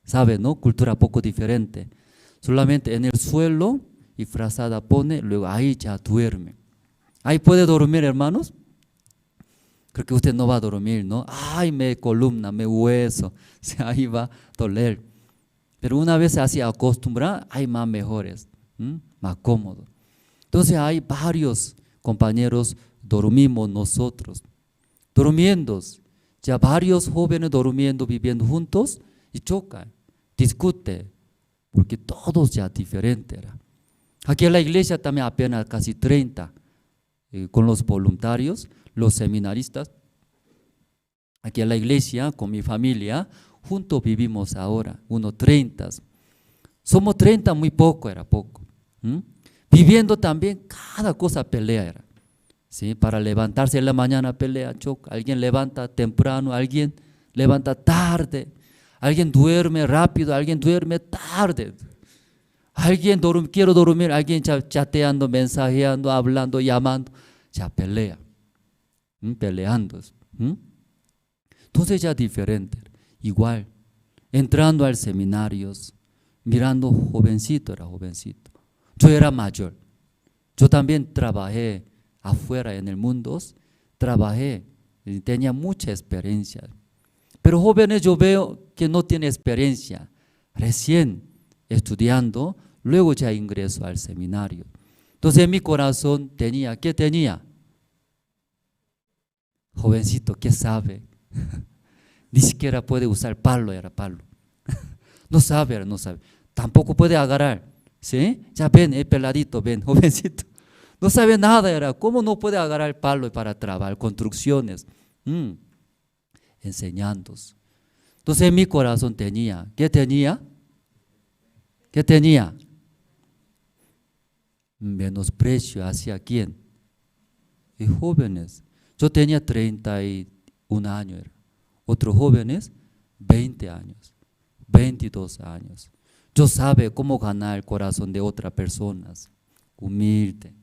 ¿sabe, no? Cultura poco diferente. Solamente en el suelo y frazada pone, luego ahí ya duerme. Ahí puede dormir, hermanos. Creo que usted no va a dormir, ¿no? Me columna, me hueso, ahí va a doler. Pero una vez así acostumbrado, hay más mejores, más cómodo. Entonces hay varios compañeros, dormimos nosotros. Durmiendo, ya varios jóvenes durmiendo, viviendo juntos y chocan, discuten, porque todos ya diferentes eran. Aquí en la iglesia también apenas casi 30, con los voluntarios, los seminaristas. Aquí en la iglesia, con mi familia, juntos vivimos ahora, unos 30. Somos 30, muy poco, era poco. Viviendo también, cada cosa pelea era. ¿Sí? Para levantarse en la mañana pelea, choca. Alguien levanta temprano, alguien levanta tarde. Alguien duerme rápido, alguien duerme tarde. Alguien quiero dormir, alguien chateando, mensajeando, hablando, llamando. Ya pelea. Peleando. Entonces ya diferente. Igual, entrando al seminario, mirando jovencito. Yo era mayor. Yo también trabajé afuera en el mundo, trabajé, y tenía mucha experiencia. Pero jóvenes yo veo que no tienen experiencia, recién estudiando, luego ya ingreso al seminario. Entonces en mi corazón tenía, ¿qué tenía? Jovencito, ¿qué sabe? Ni siquiera puede usar palo, era palo. No sabe, no sabe. Tampoco puede agarrar, ¿sí? Ya ven, peladito, ven, jovencito. No sabe nada, era. ¿Cómo no puede agarrar el palo para trabajar? Construcciones. Enseñándos. Entonces en mi corazón tenía, ¿qué tenía? ¿Qué tenía? Menosprecio hacia quién? Y jóvenes. Yo tenía 31 años, otros jóvenes 20 años, 22 años. Yo sabe cómo ganar el corazón de otras personas, humilde,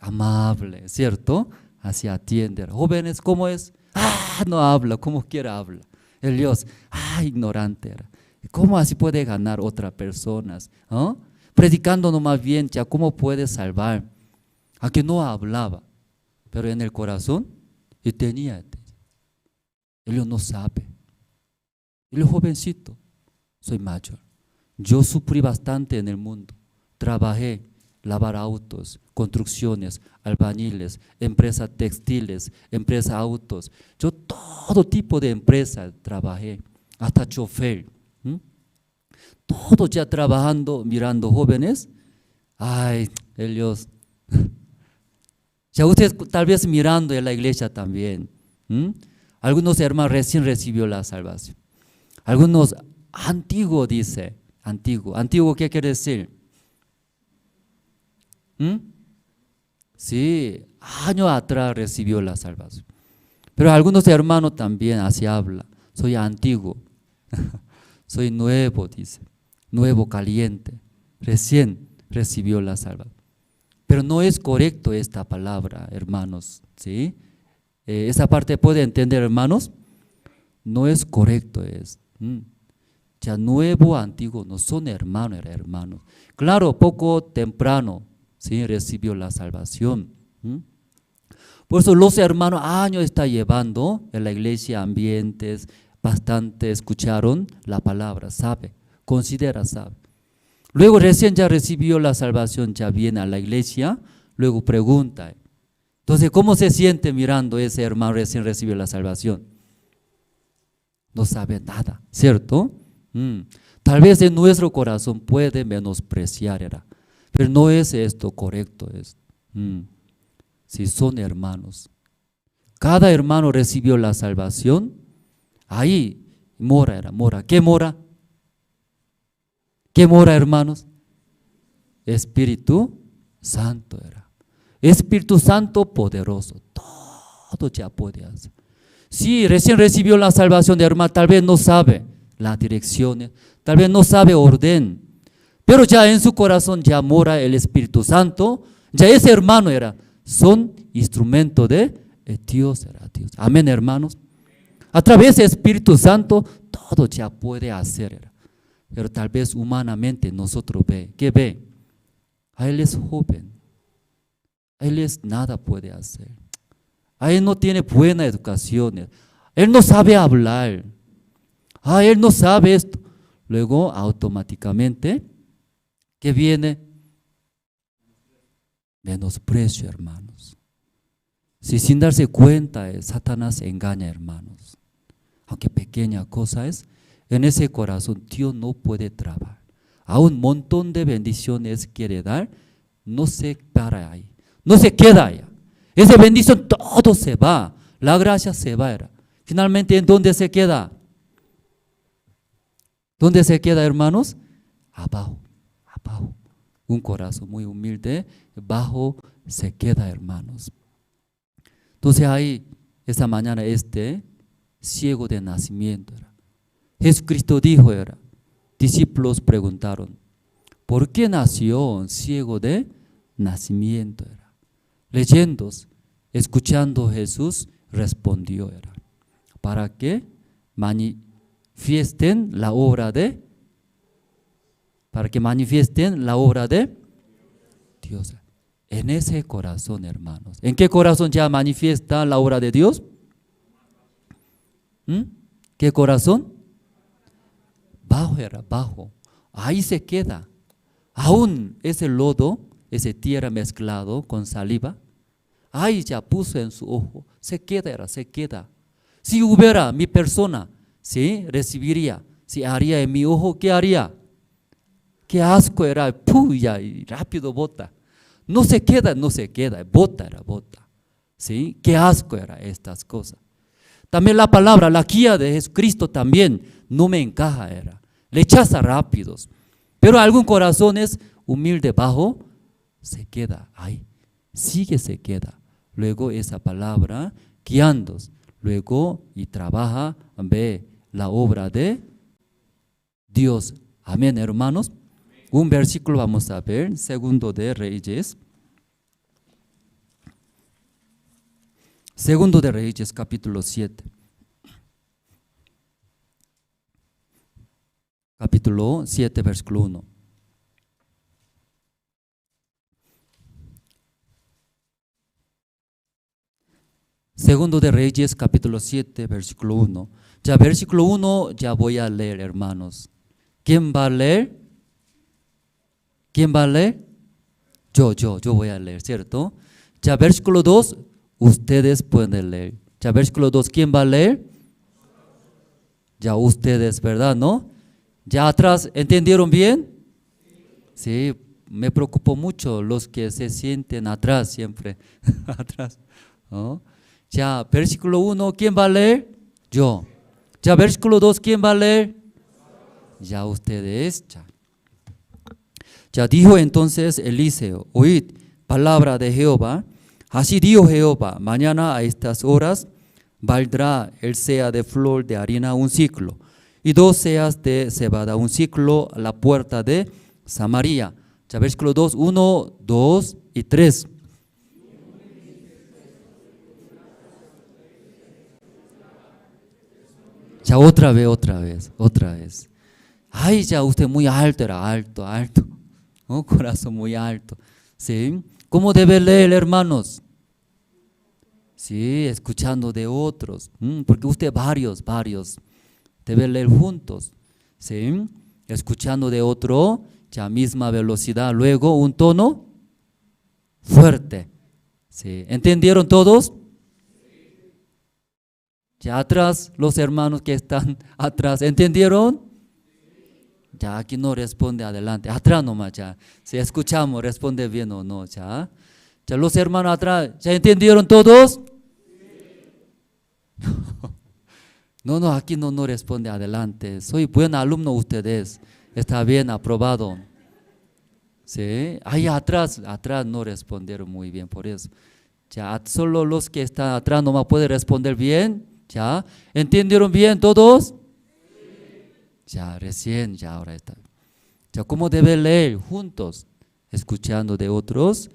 amable, ¿cierto? Así atiende. Jóvenes, ¿cómo es? No habla, como quiera habla. El Dios, ignorante era. ¿Cómo así puede ganar otras personas? Predicando nomás bien, ya cómo puede salvar. Aunque no hablaba, pero en el corazón y tenía. Él no sabe. Él es jovencito, soy mayor. Yo sufrí bastante en el mundo. Trabajé, lavar autos, construcciones, albañiles, empresas textiles, empresas autos. Yo todo tipo de empresas trabajé, hasta chofer. Todo ya trabajando, mirando jóvenes. Ellos. Ya ustedes tal vez mirando en la iglesia también. Algunos hermanos recién recibió la salvación. Algunos antiguo dice, antiguo. ¿Antiguo qué quiere decir? Sí, años atrás recibió la salvación. Pero algunos hermanos también así habla. Soy antiguo, soy nuevo, dice. Nuevo, caliente. Recién recibió la salvación. Pero no es correcto esta palabra, hermanos, ¿sí? Esa parte puede entender, hermanos. No es correcto, es. Ya nuevo, antiguo, no son hermanos, eran hermanos. Claro, poco temprano, ¿sí? Recibió la salvación. Por eso los hermanos años están llevando en la iglesia ambientes, bastante escucharon la palabra, sabe, considera, sabe. Luego recién ya recibió la salvación, ya viene a la iglesia, luego pregunta. Entonces, ¿cómo se siente mirando ese hermano recién recibió la salvación? No sabe nada, ¿cierto? Tal vez en nuestro corazón puede menospreciar, pero no es esto correcto. Si son hermanos, cada hermano recibió la salvación, ahí mora, mora. ¿Qué mora? ¿Qué mora, hermanos? Espíritu Santo era. Espíritu Santo poderoso, todo ya puede hacer. Si recién recibió la salvación de hermano, tal vez no sabe la dirección, tal vez no sabe orden, pero ya en su corazón ya mora el Espíritu Santo, ya ese hermano son instrumento de Dios, Dios. Amén, hermanos. A través del Espíritu Santo todo ya puede hacer, pero tal vez humanamente nosotros ¿qué ve? A él es joven, a él nada puede hacer, a él no tiene buena educación, él no sabe hablar, él no sabe esto. Luego automáticamente, ¿qué viene? Menosprecio, hermanos. Si sin darse cuenta, Satanás engaña, hermanos. Aunque pequeña cosa es, en ese corazón Dios no puede trabajar. A un montón de bendiciones quiere dar, no se para ahí, no se queda allá. Esa bendición todo se va, la gracia se va. Finalmente, ¿en dónde se queda? ¿Dónde se queda, hermanos? Abajo, abajo. Un corazón muy humilde, bajo se queda, hermanos. Entonces ahí, esta mañana ciego de nacimiento Jesucristo dijo, discípulos preguntaron, ¿por qué nació ciego de nacimiento? Leyendo, escuchando Jesús, respondió, para que manifiesten la obra de Dios. En ese corazón, hermanos. ¿En qué corazón ya manifiesta la obra de Dios? ¿Qué corazón? Bajo era, bajo. Ahí se queda. Aún ese lodo, ese tierra mezclado con saliva, ahí ya puso en su ojo. Se queda, se queda. Si hubiera mi persona, ¿sí? Recibiría. Si haría en mi ojo, ¿qué haría? Qué asco era, puya, y rápido bota. No se queda, bota era, bota. ¿Sí? Qué asco era estas cosas. También la palabra, la guía de Jesucristo también no me encaja era. Rechaza rápidos. Pero algún corazón es humilde bajo, se queda ahí. Sigue, se queda. Luego esa palabra guiando. Luego y trabaja, ve la obra de Dios. Amén, hermanos. Un versículo vamos a ver, Segundo de Reyes. Segundo de Reyes, capítulo 7. Capítulo 7, versículo 1. Segundo de Reyes, capítulo 7, versículo 1. Ya versículo 1 ya voy a leer, hermanos. ¿Quién va a leer? ¿Quién va a leer? Yo voy a leer, ¿cierto? Ya versículo 2, ustedes pueden leer. Ya versículo 2, ¿quién va a leer? Ya ustedes, ¿verdad? ¿No? Ya atrás, ¿entendieron bien? Sí, me preocupo mucho los que se sienten atrás siempre, atrás, ¿no? Ya, versículo 1, ¿quién va a leer? Yo. Ya, versículo 2, ¿quién va a leer? Ya ustedes, ya. Ya dijo entonces Eliseo, oíd palabra de Jehová. Así dijo Jehová, mañana a estas horas valdrá el sea de flor de harina un ciclo, y 2 seas de cebada un ciclo a la puerta de Samaria. Ya versículo 2, 1, 2 y 3. Ya otra vez. Ay, ya usted muy alto, era alto. Oh, corazón muy alto. ¿Sí? ¿Cómo debe leer, hermanos? Sí, escuchando de otros. Porque usted varios. Debe leer juntos. ¿Sí? Escuchando de otro, ya misma velocidad. Luego un tono fuerte. ¿Sí? ¿Entendieron todos? Ya atrás, los hermanos que están atrás, ¿entendieron? Ya aquí no responde adelante, atrás nomás ya. Si escuchamos, responde bien o no, ya. Ya los hermanos atrás, ¿ya entendieron todos? No, aquí no responde adelante. Soy buen alumno ustedes, está bien aprobado. Sí, ahí atrás no respondieron muy bien por eso. Ya solo los que están atrás nomás pueden responder bien, ya. ¿Entendieron bien todos? Ya recién, ya ahora está. Ya cómo debe leer juntos, escuchando de otros,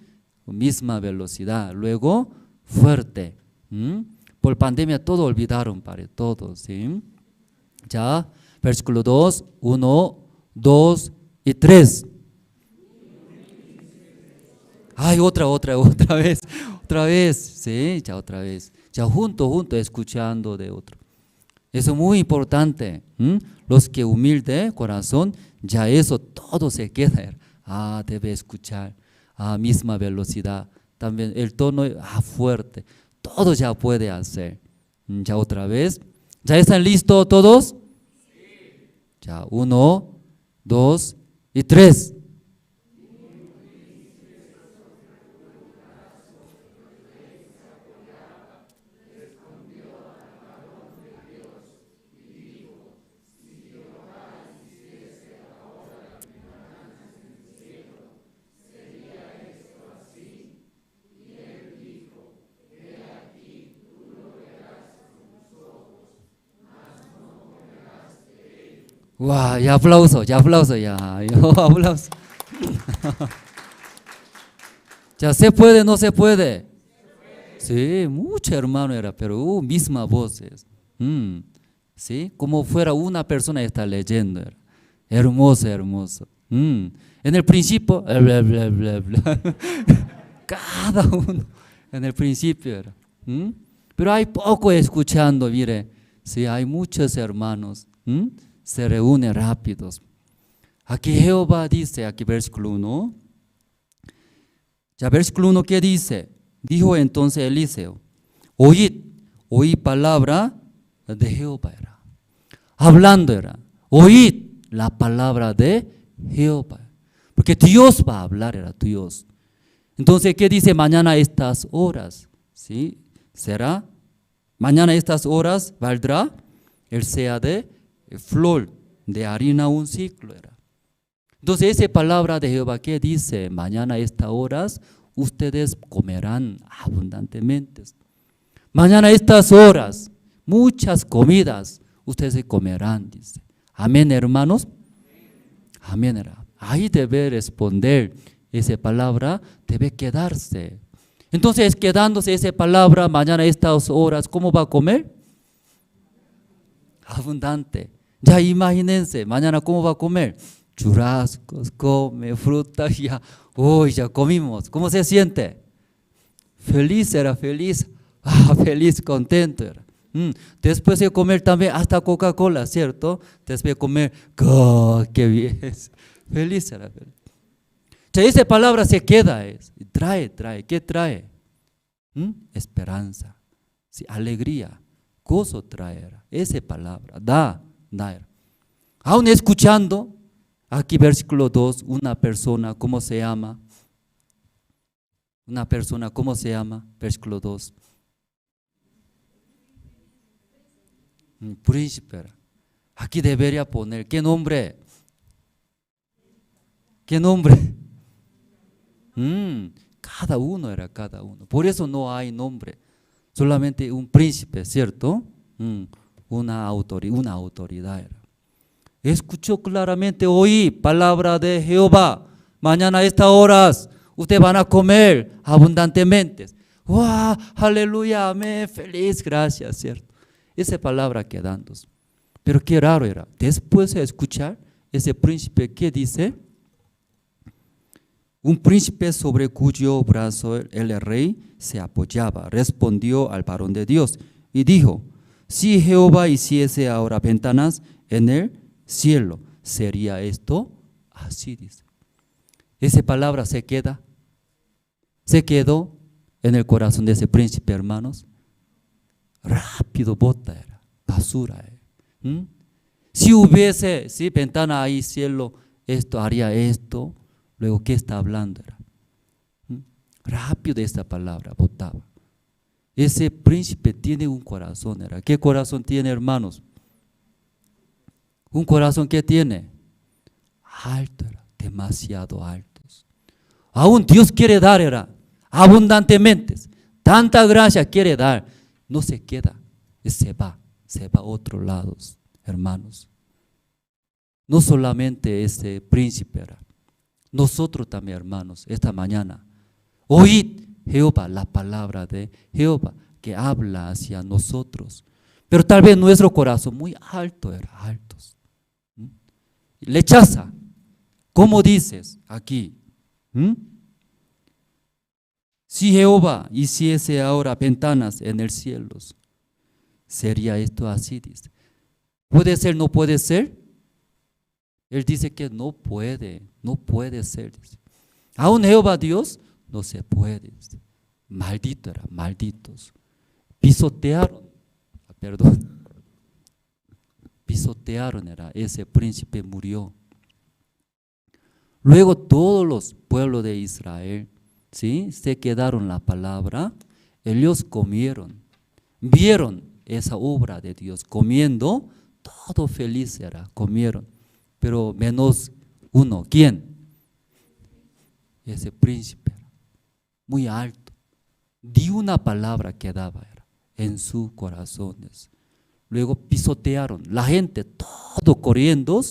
misma velocidad, luego fuerte. Por pandemia todo olvidaron para todos, ¿sí? Ya, versículo 2, 1, 2 y 3. Ay, otra vez, sí, ya otra vez. Ya junto, escuchando de otro. Eso es muy importante. Los que humilde corazón, ya eso todo se queda. Debe escuchar a misma velocidad. También el tono fuerte. Todo ya puede hacer. Ya otra vez. ¿Ya están listos todos? Sí. Ya 1, 2 y 3. ¡Wow! Ya aplauso, ya. Aplauso. ¿Ya se puede, no se puede? Sí, mucho hermano era, pero misma voz es. Sí, como fuera una persona está leyendo. Era. Hermoso. En el principio, cada uno en el principio era. Pero hay poco escuchando, mire, sí, hay muchos hermanos, se reúnen rápidos. Aquí Jehová dice, aquí versículo 1, ya versículo 1, ¿qué dice? Dijo entonces Eliseo, oíd palabra de Jehová era. Hablando era, oíd la palabra de Jehová. Porque Dios va a hablar, era Dios. Entonces, ¿qué dice? Mañana a estas horas, ¿sí? Será, mañana a estas horas valdrá el sea de flor de harina un ciclo era. Entonces, esa palabra de Jehová, ¿qué dice? Mañana a estas horas ustedes comerán abundantemente. Mañana a estas horas, muchas comidas ustedes comerán, dice. Amén, hermanos. Amén, hermano. Ahí debe responder esa palabra, debe quedarse. Entonces, quedándose esa palabra, mañana a estas horas, ¿cómo va a comer? Abundante. Ya imagínense, mañana ¿cómo va a comer? Churrascos, come frutas, ya, ya comimos. ¿Cómo se siente? Feliz era, feliz. Feliz, contento era. Después de comer también hasta Coca-Cola, ¿cierto? Después de comer, qué bien. Feliz era, feliz. Esa palabra se queda, trae, ¿qué trae? Esperanza, sí, alegría, gozo traerá. Esa palabra, da. Aún escuchando, aquí versículo 2, una persona, ¿cómo se llama? Una persona, ¿cómo se llama? Versículo 2. Príncipe. Aquí debería poner, ¿qué nombre? ¿Qué nombre? Cada uno era cada uno. Por eso no hay nombre. Solamente un príncipe, ¿cierto? Una autoridad era. Escuchó claramente, oí palabra de Jehová. Mañana a estas horas ustedes van a comer abundantemente. ¡Wow! Aleluya, amén, feliz, gracias, ¿cierto? Esa palabra quedándose. Pero qué raro era. Después de escuchar, ese príncipe, ¿qué dice? Un príncipe sobre cuyo brazo el rey se apoyaba, respondió al varón de Dios y dijo, si Jehová hiciese ahora ventanas en el cielo, ¿sería esto? Así dice. Esa palabra se quedó en el corazón de ese príncipe, hermanos. Rápido bota era, basura era. Si hubiese, ventana ahí, cielo, esto haría esto. Luego, ¿qué está hablando? Rápido esta palabra botaba. Ese príncipe tiene un corazón. ¿Qué corazón tiene, hermanos? Un corazón que tiene alto, demasiado altos. Aún Dios quiere dar, abundantemente. Tanta gracia quiere dar. No se queda, se va a otros lados, hermanos. No solamente ese príncipe nosotros también, hermanos, esta mañana, oíd Jehová, la palabra de Jehová que habla hacia nosotros. Pero tal vez nuestro corazón muy alto altos. Rechaza. ¿Cómo dices aquí? Si Jehová hiciese ahora ventanas en el cielo, ¿sería esto así? Dice. ¿Puede ser, no puede ser? Él dice que no puede ser. Dice. Aún Jehová Dios no se puede. Dice. Maldito era, malditos. Pisotearon era, ese príncipe murió. Luego todos los pueblos de Israel, ¿sí? Se quedaron la palabra, ellos comieron, vieron esa obra de Dios, comiendo, todo feliz era, comieron, pero menos uno, ¿quién? Ese príncipe, muy alto, di una palabra que daba en sus corazones. Luego pisotearon, la gente, todo corriendo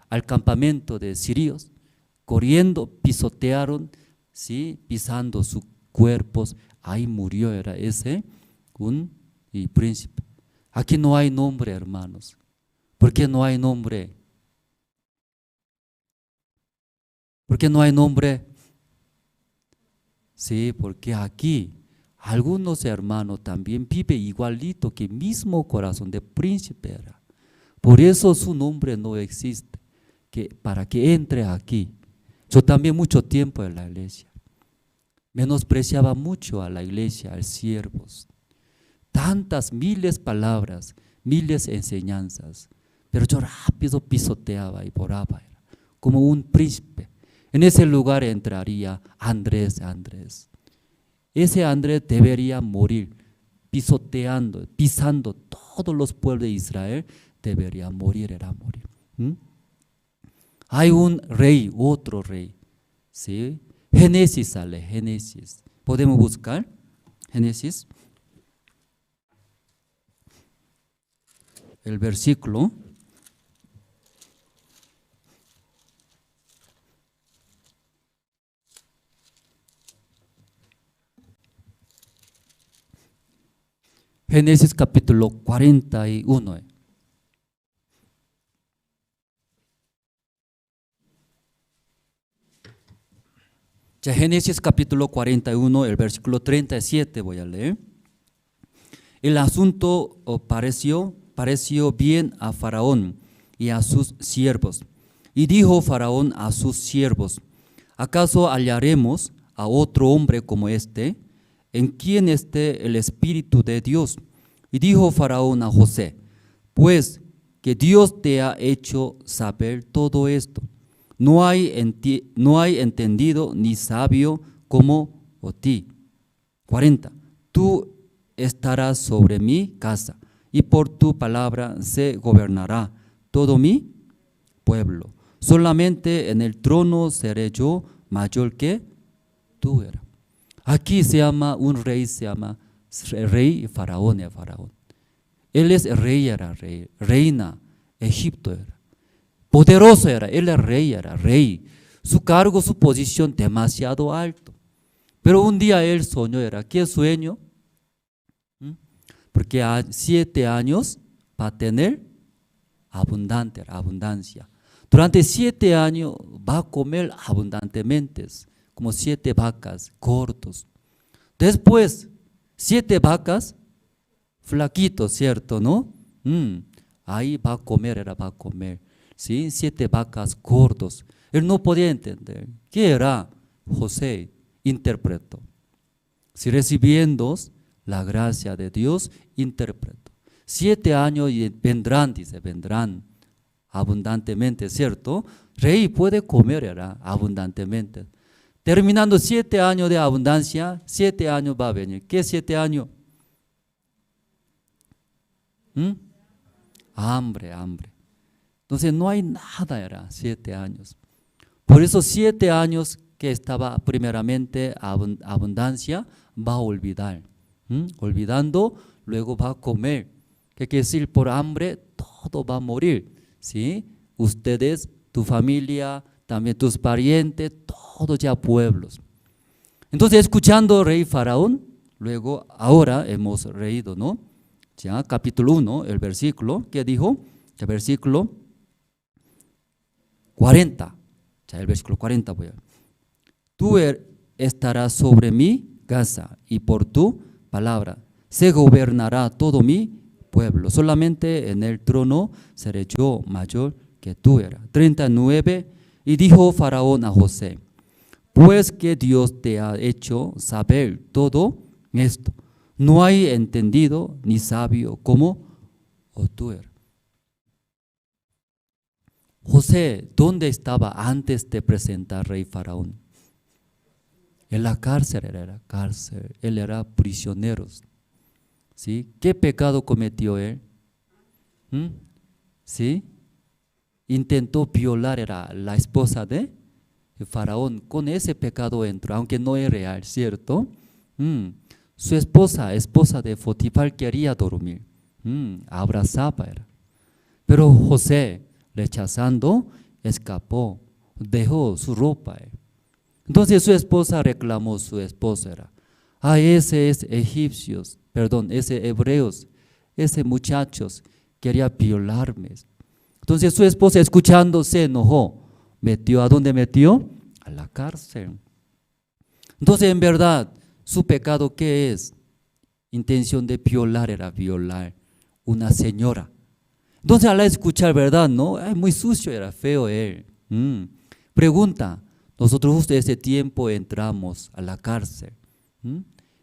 al campamento de sirios, corriendo, pisotearon, ¿sí? Pisando sus cuerpos, ahí murió era ese y príncipe. Aquí no hay nombre, hermanos. ¿Por qué no hay nombre? ¿Por qué no hay nombre? Sí, porque aquí algunos hermanos también viven igualito que el mismo corazón de príncipe era. Por eso su nombre no existe, para que entre aquí. Yo también mucho tiempo en la iglesia. Menospreciaba mucho a la iglesia, a los siervos. Tantas miles palabras, miles enseñanzas, pero yo rápido pisoteaba y borraba, como un príncipe. En ese lugar entraría Andrés. Ese Andrés debería morir, pisoteando, pisando todos los pueblos de Israel, debería morir, era morir. Hay un rey, otro rey, ¿sí? Génesis sale, Génesis. ¿Podemos buscar? Génesis. El versículo. Génesis capítulo 41. Ya, Génesis capítulo 41, el versículo 37 voy a leer. El asunto pareció bien a Faraón y a sus siervos. Y dijo Faraón a sus siervos: ¿acaso hallaremos a otro hombre como este, en quien esté el Espíritu de Dios? Y dijo Faraón a José: pues que Dios te ha hecho saber todo esto. No hay entendido ni sabio como ti. 40. Tú estarás sobre mi casa, y por tu palabra se gobernará todo mi pueblo. Solamente en el trono seré yo mayor que tú eras. Aquí se llama un rey, se llama rey Faraón. Él es rey, era rey, reina, Egipto era. Poderoso era, él era rey. Su cargo, su posición demasiado alto. Pero un día él soñó, ¿qué sueño? Porque a 7 años va a tener abundancia. Durante 7 años va a comer abundantemente, como 7 vacas gordos. Después, 7 vacas flaquitos, ¿cierto? ¿No? Ahí va a comer. ¿Sí? 7 vacas gordos. Él no podía entender. ¿Qué era? José interpretó. Si recibiendo la gracia de Dios, interpretó. 7 años y vendrán abundantemente, ¿cierto? Rey puede comer abundantemente. Terminando 7 años de abundancia, 7 años va a venir. ¿Qué 7 años? Hambre. Entonces no hay nada, 7 años. Por eso 7 años que estaba primeramente abundancia, va a olvidar. Olvidando, luego va a comer. ¿Qué quiere decir? Por hambre todo va a morir. ¿Sí? Ustedes, tu familia, también tus parientes, todos ya pueblos. Entonces, escuchando rey Faraón, luego ahora hemos leído, ¿no? Ya, capítulo 1, el versículo, ¿qué dijo? El versículo 40. Ya, el versículo 40 voy a ver. Tú estarás sobre mi casa y por tu palabra se gobernará todo mi pueblo. Solamente en el trono seré yo mayor que tú eras. 39. Y dijo Faraón a José: pues que Dios te ha hecho saber todo esto, no hay entendido ni sabio como tú eres. José, ¿dónde estaba antes de presentar rey Faraón? En la cárcel, él era prisionero. ¿Sí? ¿Qué pecado cometió él? ¿Sí? Intentó violar a la esposa de Faraón. Con ese pecado entró, aunque no es real, ¿cierto? Su esposa de Potifar, quería dormir. Abrazaba. Pero José, rechazando, escapó, dejó su ropa. Entonces su esposa reclamó, ese es ese hebreos, ese muchachos quería violarme. Entonces su esposa, escuchando, se enojó. ¿A dónde metió? A la cárcel. Entonces, en verdad, su pecado, ¿qué es? Intención de violar, era violar una señora. Entonces, al escuchar, ¿verdad? No, ay, muy sucio, era feo él. Pregunta, nosotros justo ese tiempo entramos a la cárcel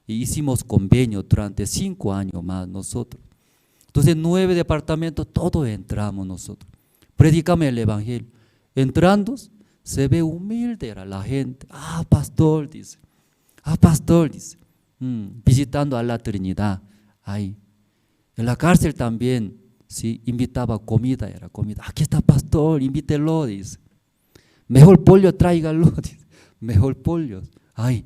y hicimos convenio durante 5 años más nosotros. Entonces 9 departamentos, todos entramos nosotros. Predicamos el evangelio. Entrando, se ve humilde era la gente. Ah, pastor, dice. Ah, pastor, dice. Visitando a la Trinidad. Ahí. En la cárcel también, sí, invitaba comida, era comida. Aquí está pastor, invítelo, dice. Mejor pollo, tráigalo, dice. Mejor pollo. Ay,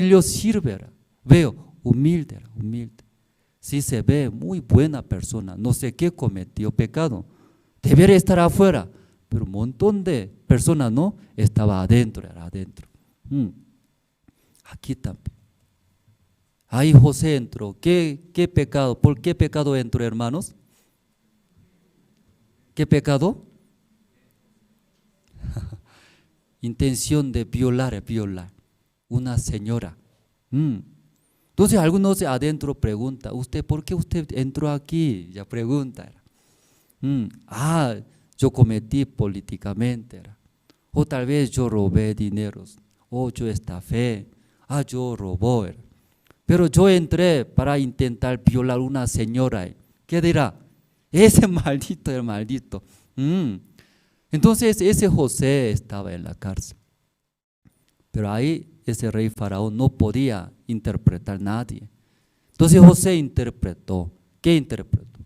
lo sirve, era. Veo, humilde, era, humilde. Sí se ve muy buena persona, no sé qué cometió pecado. Debería estar afuera, pero un montón de personas no, estaba adentro, era adentro. Aquí también. Ahí José entró. ¿Qué pecado? ¿Por qué pecado entró, hermanos? ¿Qué pecado? Intención de violar una señora. Entonces algunos adentro preguntan, ¿usted por qué usted entró aquí? Ya pregunta. Yo cometí políticamente. O tal vez yo robé dineros. O yo estafé. Yo robó. Pero yo entré para intentar violar una señora. ¿Qué dirá? Ese maldito, el maldito. Entonces ese José estaba en la cárcel. Pero ahí ese rey faraón no podía interpretar a nadie. Entonces José interpretó. ¿Qué interpretó?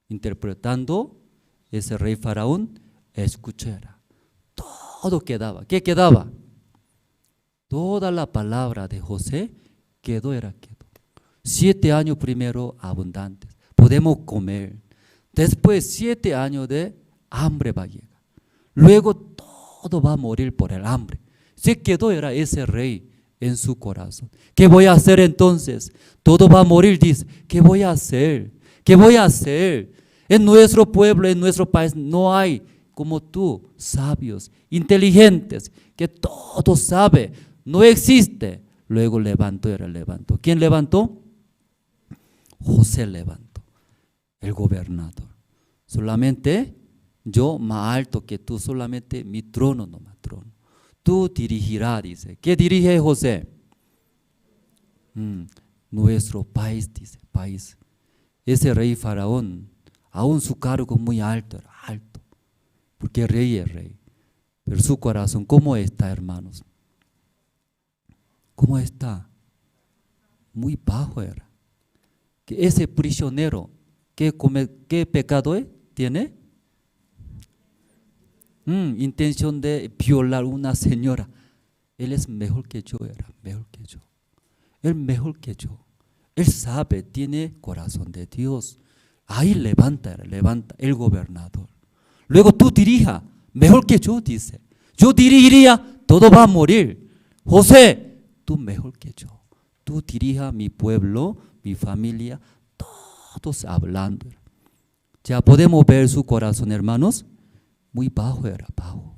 Interpretando, ese rey faraón escuchara. Todo quedaba. ¿Qué quedaba? Toda la palabra de José quedó. 7 años primero abundantes. Podemos comer. Después 7 años de hambre va a llegar. Luego todo va a morir por el hambre. Se quedó era ese rey en su corazón. ¿Qué voy a hacer entonces? Todo va a morir, dice. ¿Qué voy a hacer? ¿Qué voy a hacer? En nuestro pueblo, en nuestro país, no hay como tú, sabios, inteligentes, que todo sabe. No existe. Luego levantó. ¿Quién levantó? José levantó, el gobernador. Solamente yo más alto que tú, solamente mi trono, no más trono. Tú dirigirás, dice. ¿Qué dirige José? Nuestro país, dice, país. Ese rey faraón, aún su cargo muy alto, era alto, porque el rey es rey. Pero su corazón, ¿cómo está, hermanos? ¿Cómo está? Muy bajo era. Que ese prisionero, ¿qué pecado tiene? Intención de violar una señora. Él es mejor que yo, era mejor que yo. Él mejor que yo. Él sabe, tiene corazón de Dios. Ahí levanta el gobernador. Luego tú dirija, mejor que yo, dice. Yo dirigiría, todo va a morir. José, tú mejor que yo. Tú dirija mi pueblo, mi familia, todos hablando. Ya podemos ver su corazón, hermanos. Muy bajo era, bajo,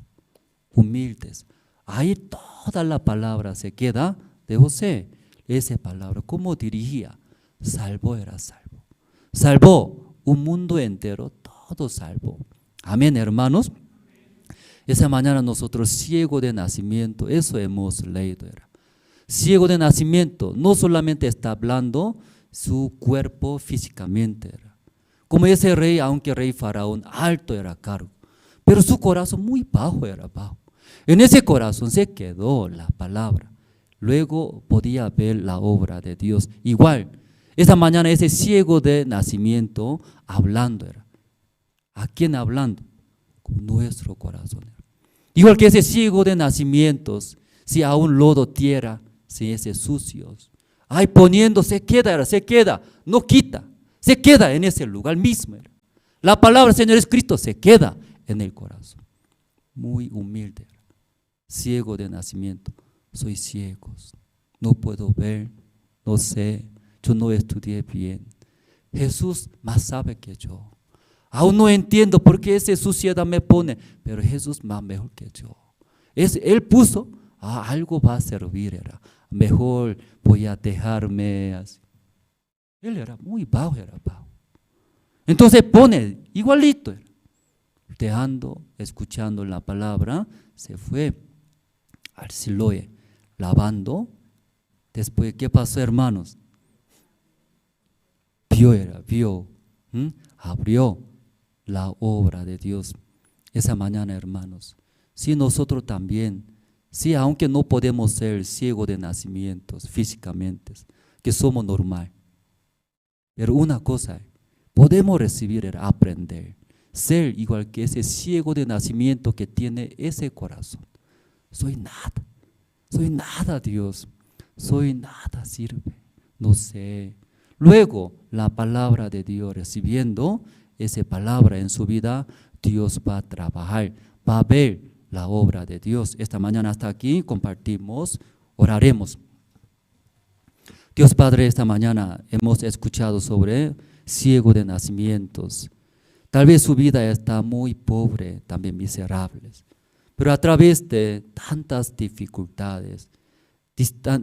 humildes. Ahí toda la palabra se queda de José. Esa palabra, ¿cómo dirigía? Salvó era salvo. Salvó un mundo entero, todo salvó. Amén, hermanos. Esa mañana nosotros, ciego de nacimiento, eso hemos leído. Era ciego de nacimiento, no solamente está hablando su cuerpo físicamente. Era como ese rey, aunque rey faraón, alto era cargo. Pero su corazón muy bajo era bajo. En ese corazón se quedó la palabra. Luego podía ver la obra de Dios. Igual, esa mañana ese ciego de nacimiento hablando era. ¿A quién hablando? Con nuestro corazón. Igual que ese ciego de nacimientos, si aún lodo, tierra, si ese sucios. Ay, poniendo, se queda, no quita. Se queda en ese lugar mismo. Era. La palabra del Señor es Cristo, se queda en el corazón. Muy humilde, ciego de nacimiento. Soy ciego, no puedo ver, no sé, yo no estudié bien. Jesús más sabe que yo. Aún no entiendo por qué esa suciedad me pone, pero Jesús más mejor que yo. Él puso, algo va a servir, era. Mejor voy a dejarme así. Él era muy bajo, era bajo. Entonces pone, igualito, era. Dejando, escuchando la palabra, se fue al Siloé, lavando. Después, ¿qué pasó, hermanos? Vio, abrió la obra de Dios. Esa mañana, hermanos, si nosotros también, si aunque no podemos ser ciegos de nacimiento físicamente, que somos normal, pero una cosa, podemos recibir, aprender, ser igual que ese ciego de nacimiento que tiene ese corazón. Soy nada, Dios, soy nada, sirve, no sé. Luego, la palabra de Dios, recibiendo esa palabra en su vida, Dios va a trabajar, va a ver la obra de Dios. Esta mañana hasta aquí compartimos, oraremos. Dios Padre, esta mañana hemos escuchado sobre ciego de nacimientos. Tal vez su vida está muy pobre, también miserable, pero a través de tantas dificultades,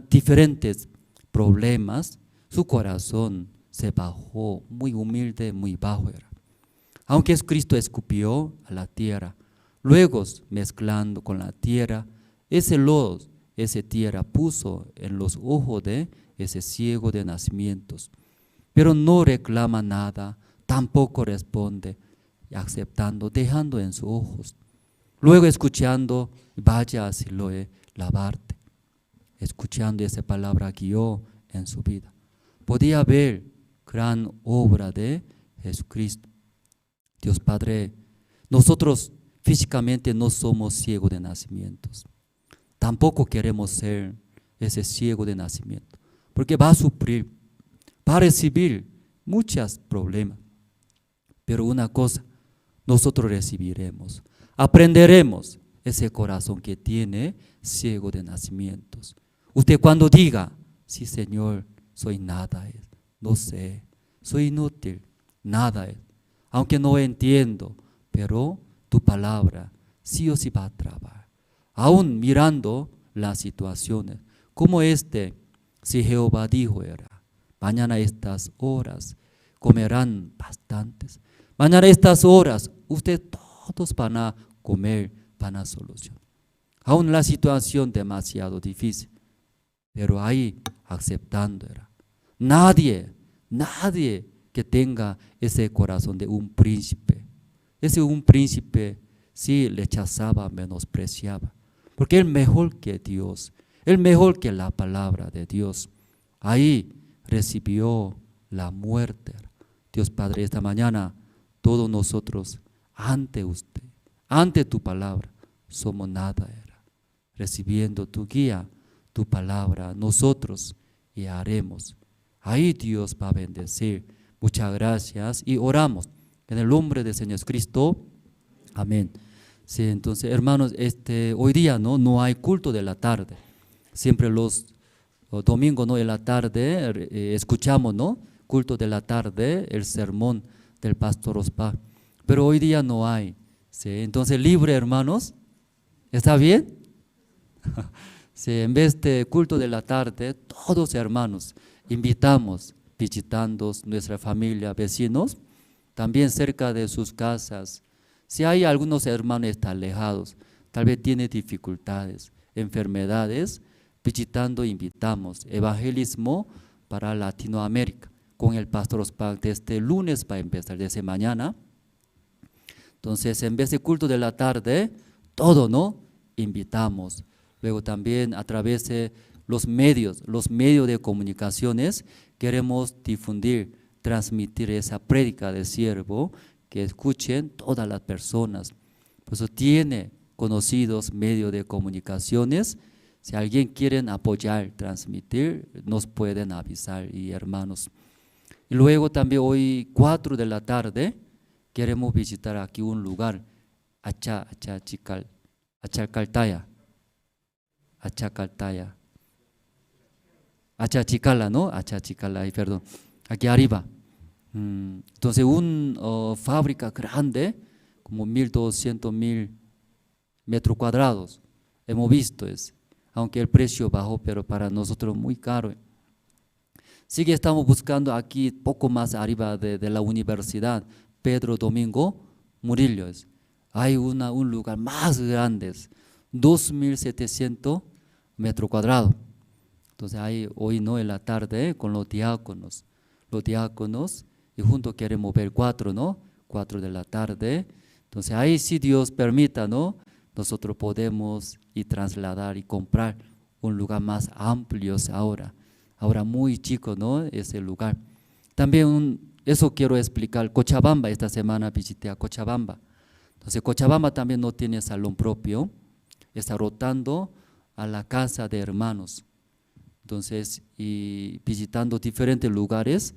diferentes problemas, su corazón se bajó, muy humilde, muy bajo era. Aunque Cristo escupió a la tierra, luego mezclando con la tierra, ese lodo, esa tierra puso en los ojos de ese ciego de nacimientos, pero no reclama nada, tampoco responde, aceptando, dejando en sus ojos. Luego escuchando, vaya a Siloé, lavarte. Escuchando esa palabra guió en su vida. Podía ver gran obra de Jesucristo. Dios Padre, nosotros físicamente no somos ciegos de nacimientos. Tampoco queremos ser ese ciego de nacimiento, porque va a sufrir, va a recibir muchos problemas. Pero una cosa, nosotros recibiremos, aprenderemos ese corazón que tiene ciego de nacimientos. Usted cuando diga, sí Señor, soy nada, no sé, soy inútil, nada, aunque no entiendo, pero tu palabra sí o sí va a trabajar. Aún mirando las situaciones, como si Jehová dijo era, mañana estas horas comerán bastantes, mañana estas horas ustedes todos van a comer, van a solucionar. Aún la situación demasiado difícil, pero ahí aceptando era. Nadie que tenga ese corazón de un príncipe. Ese un príncipe sí rechazaba, menospreciaba, porque es mejor que Dios, es mejor que la palabra de Dios. Ahí recibió la muerte. Dios Padre, esta mañana todos nosotros ante usted, ante tu palabra, somos nada, recibiendo tu guía, tu palabra, nosotros y haremos. Ahí Dios va a bendecir. Muchas gracias y oramos en el nombre del Señor Jesucristo. Amén. Sí, entonces, hermanos, hoy día no hay culto de la tarde. Siempre los domingos, en la tarde escuchamos, culto de la tarde, el sermón del pastor Ospa. Pero hoy día no hay. Sí, entonces, libre, hermanos. ¿Está bien? Sí, en vez de culto de la tarde, todos hermanos, invitamos, visitando nuestra familia, vecinos, también cerca de sus casas. Si hay algunos hermanos que están alejados, tal vez tienen dificultades, enfermedades, visitando, invitamos. Evangelismo para Latinoamérica, con el pastor Ospa, desde lunes va a empezar, desde mañana. Entonces, en vez de culto de la tarde, todo, invitamos. Luego también a través de los medios de comunicaciones, queremos difundir, transmitir esa prédica de siervo, que escuchen todas las personas. Por eso tiene conocidos medios de comunicaciones. Si alguien quiere apoyar, transmitir, nos pueden avisar, y hermanos. Y luego también hoy 4 de la tarde, queremos visitar aquí un lugar, Achacaltaya, Achachicala, perdón, aquí arriba. Entonces, una fábrica grande, como 1.200.000 metros cuadrados, hemos visto. aunque el precio bajó, pero para nosotros muy caro. Sí que estamos buscando aquí poco más arriba de la universidad, Pedro Domingo Murillo. Hay un lugar más grande, 2.700 metros cuadrados. Entonces ahí hoy no en la tarde con los diáconos y juntos queremos ver 4 de la tarde. Entonces ahí si Dios permita, nosotros podemos ir trasladar y comprar un lugar más amplio ahora muy chico, ese lugar. También eso quiero explicar, Cochabamba, esta semana visité a Cochabamba. Entonces Cochabamba también no tiene salón propio, está rotando a la casa de hermanos. Entonces, y visitando diferentes lugares,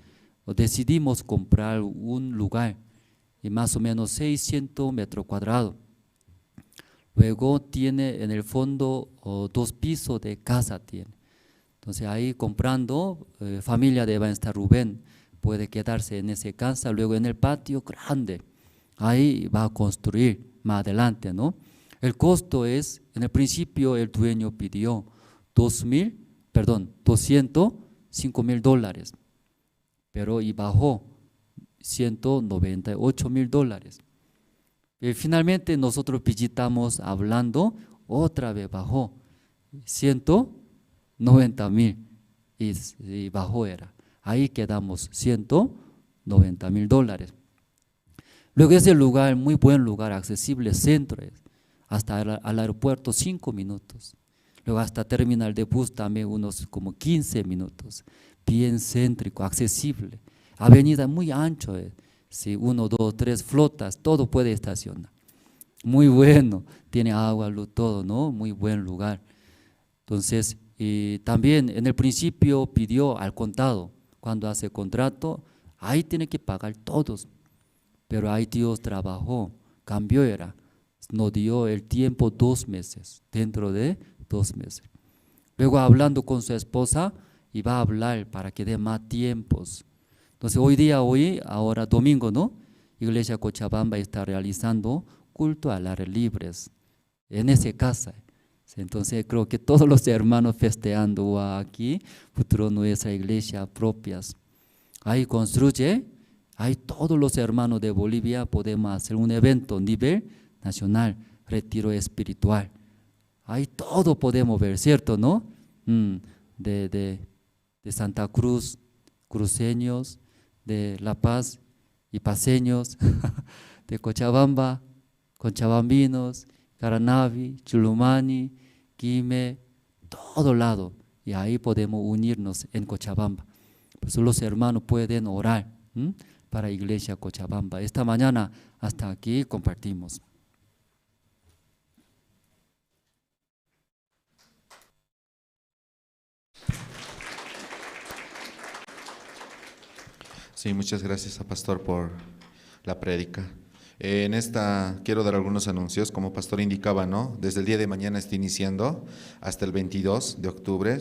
decidimos comprar un lugar y más o menos 600 metros cuadrados. Luego tiene en el fondo 2 pisos de casa tiene. Entonces ahí comprando, familia de Evangelista Rubén puede quedarse en esa casa, luego en el patio grande, ahí va a construir más adelante, El costo es, en el principio el dueño pidió $205,000, pero y bajó $198,000. Finalmente nosotros visitamos hablando, otra vez bajó $190,000 y bajó era. Ahí quedamos $190,000. Luego ese lugar, muy buen lugar, accesible, centro, hasta al aeropuerto 5 minutos. Luego hasta terminal de bus también unos como 15 minutos. Bien céntrico, accesible. Avenida muy ancho, sí, 1, 2, 3 flotas, todo puede estacionar. Muy bueno, tiene agua, luz, todo, muy buen lugar. Entonces, y también en el principio pidió al contado, cuando hace contrato, ahí tiene que pagar todos. Pero ahí Dios trabajó, cambió nos dio el tiempo 2 meses, dentro de 2 meses. Luego hablando con su esposa, y va a hablar para que dé más tiempos. Entonces ahora domingo, Iglesia Cochabamba está realizando culto al aire libre en esa casa. Entonces creo que todos los hermanos festejando aquí, futuro nuestra iglesia propias. Ahí construye, ahí todos los hermanos de Bolivia podemos hacer un evento a nivel nacional, retiro espiritual. Ahí todo podemos ver, ¿cierto? De Santa Cruz, cruceños, de La Paz y paseños, de Cochabamba, conchabambinos, Caranavi, Chulumani, Quime, todo lado. Y ahí podemos unirnos en Cochabamba. Por eso los hermanos pueden orar para Iglesia Cochabamba. Esta mañana hasta aquí compartimos. Sí, muchas gracias a Pastor por la prédica. En esta quiero dar algunos anuncios, como Pastor indicaba, Desde el día de mañana está iniciando hasta el 22 de octubre,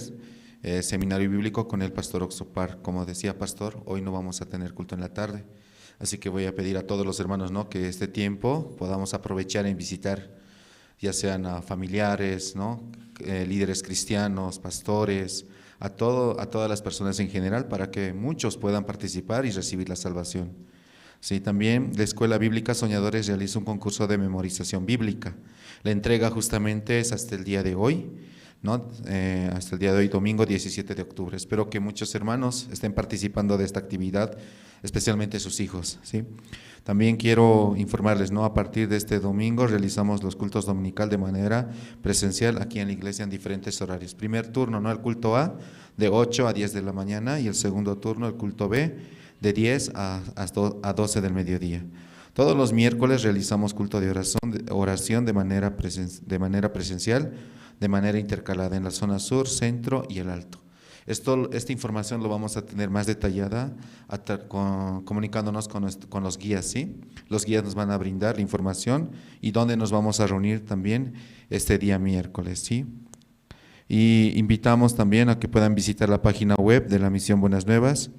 seminario bíblico con el Pastor Oxopar. Como decía Pastor, hoy no vamos a tener culto en la tarde, así que voy a pedir a todos los hermanos, que este tiempo podamos aprovechar en visitar, ya sean a familiares, líderes cristianos, pastores, a todas las personas en general, para que muchos puedan participar y recibir la salvación. Sí, también la Escuela Bíblica Soñadores realiza un concurso de memorización bíblica. La entrega justamente es hasta el día de hoy, hasta el día de hoy, domingo 17 de octubre. Espero que muchos hermanos estén participando de esta actividad, especialmente sus hijos, ¿sí? También quiero informarles, a partir de este domingo realizamos los cultos dominical de manera presencial aquí en la iglesia en diferentes horarios. Primer turno, el culto A, de 8 a 10 de la mañana, y el segundo turno, el culto B, de 10 a 12 del mediodía. Todos los miércoles realizamos culto de oración de manera presencial, de manera intercalada en la zona sur, centro y el alto. Esta información lo vamos a tener más detallada comunicándonos con los guías, ¿sí? Los guías nos van a brindar la información y dónde nos vamos a reunir también este día miércoles, ¿sí? y invitamos también a que puedan visitar la página web de la Misión Buenas Nuevas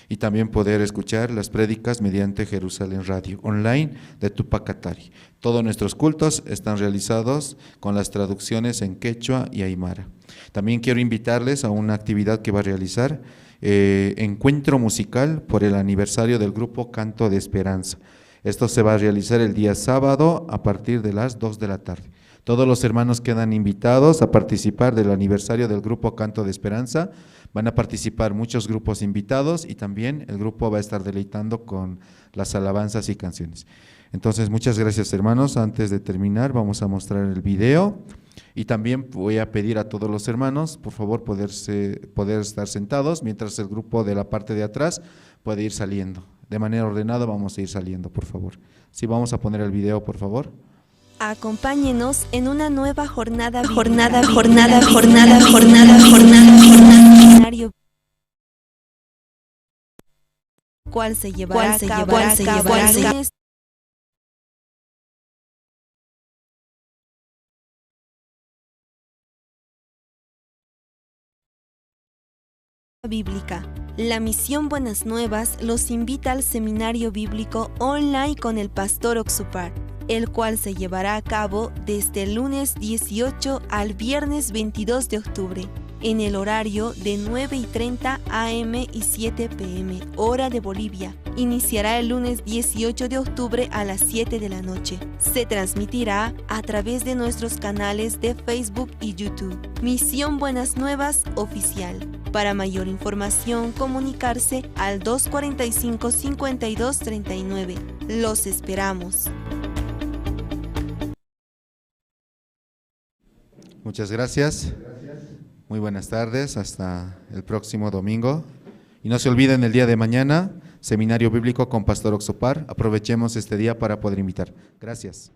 y también poder escuchar las prédicas mediante Jerusalén Radio online de Tupac Katari. Todos nuestros cultos están realizados con las traducciones en quechua y aymara. También quiero invitarles a una actividad que va a realizar, encuentro musical por el aniversario del grupo Canto de Esperanza. Esto se va a realizar el día sábado a partir de las 2 de la tarde. Todos los hermanos quedan invitados a participar del aniversario del grupo Canto de Esperanza. Van a participar muchos grupos invitados y también el grupo va a estar deleitando con las alabanzas y canciones. Entonces, muchas gracias, hermanos. Antes de terminar, vamos a mostrar el video y también voy a pedir a todos los hermanos, por favor, poder estar sentados mientras el grupo de la parte de atrás puede ir saliendo. De manera ordenada vamos a ir saliendo, por favor. Sí, vamos a poner el video, por favor. Acompáñenos en una nueva jornada cual se llevará a cabo bíblica. La Misión Buenas Nuevas los invita al seminario bíblico online con el pastor Oxupar, el cual se llevará a cabo desde el lunes 18 al viernes 22 de octubre, en el horario de 9:30 am y 7 pm, hora de Bolivia. Iniciará el lunes 18 de octubre a las 7 de la noche. Se transmitirá a través de nuestros canales de Facebook y YouTube. Misión Buenas Nuevas Oficial. Para mayor información, comunicarse al 245-5239. Los esperamos. Muchas gracias. Muy buenas tardes, hasta el próximo domingo. Y no se olviden el día de mañana, Seminario Bíblico con Pastor Oxupar. Aprovechemos este día para poder invitar. Gracias.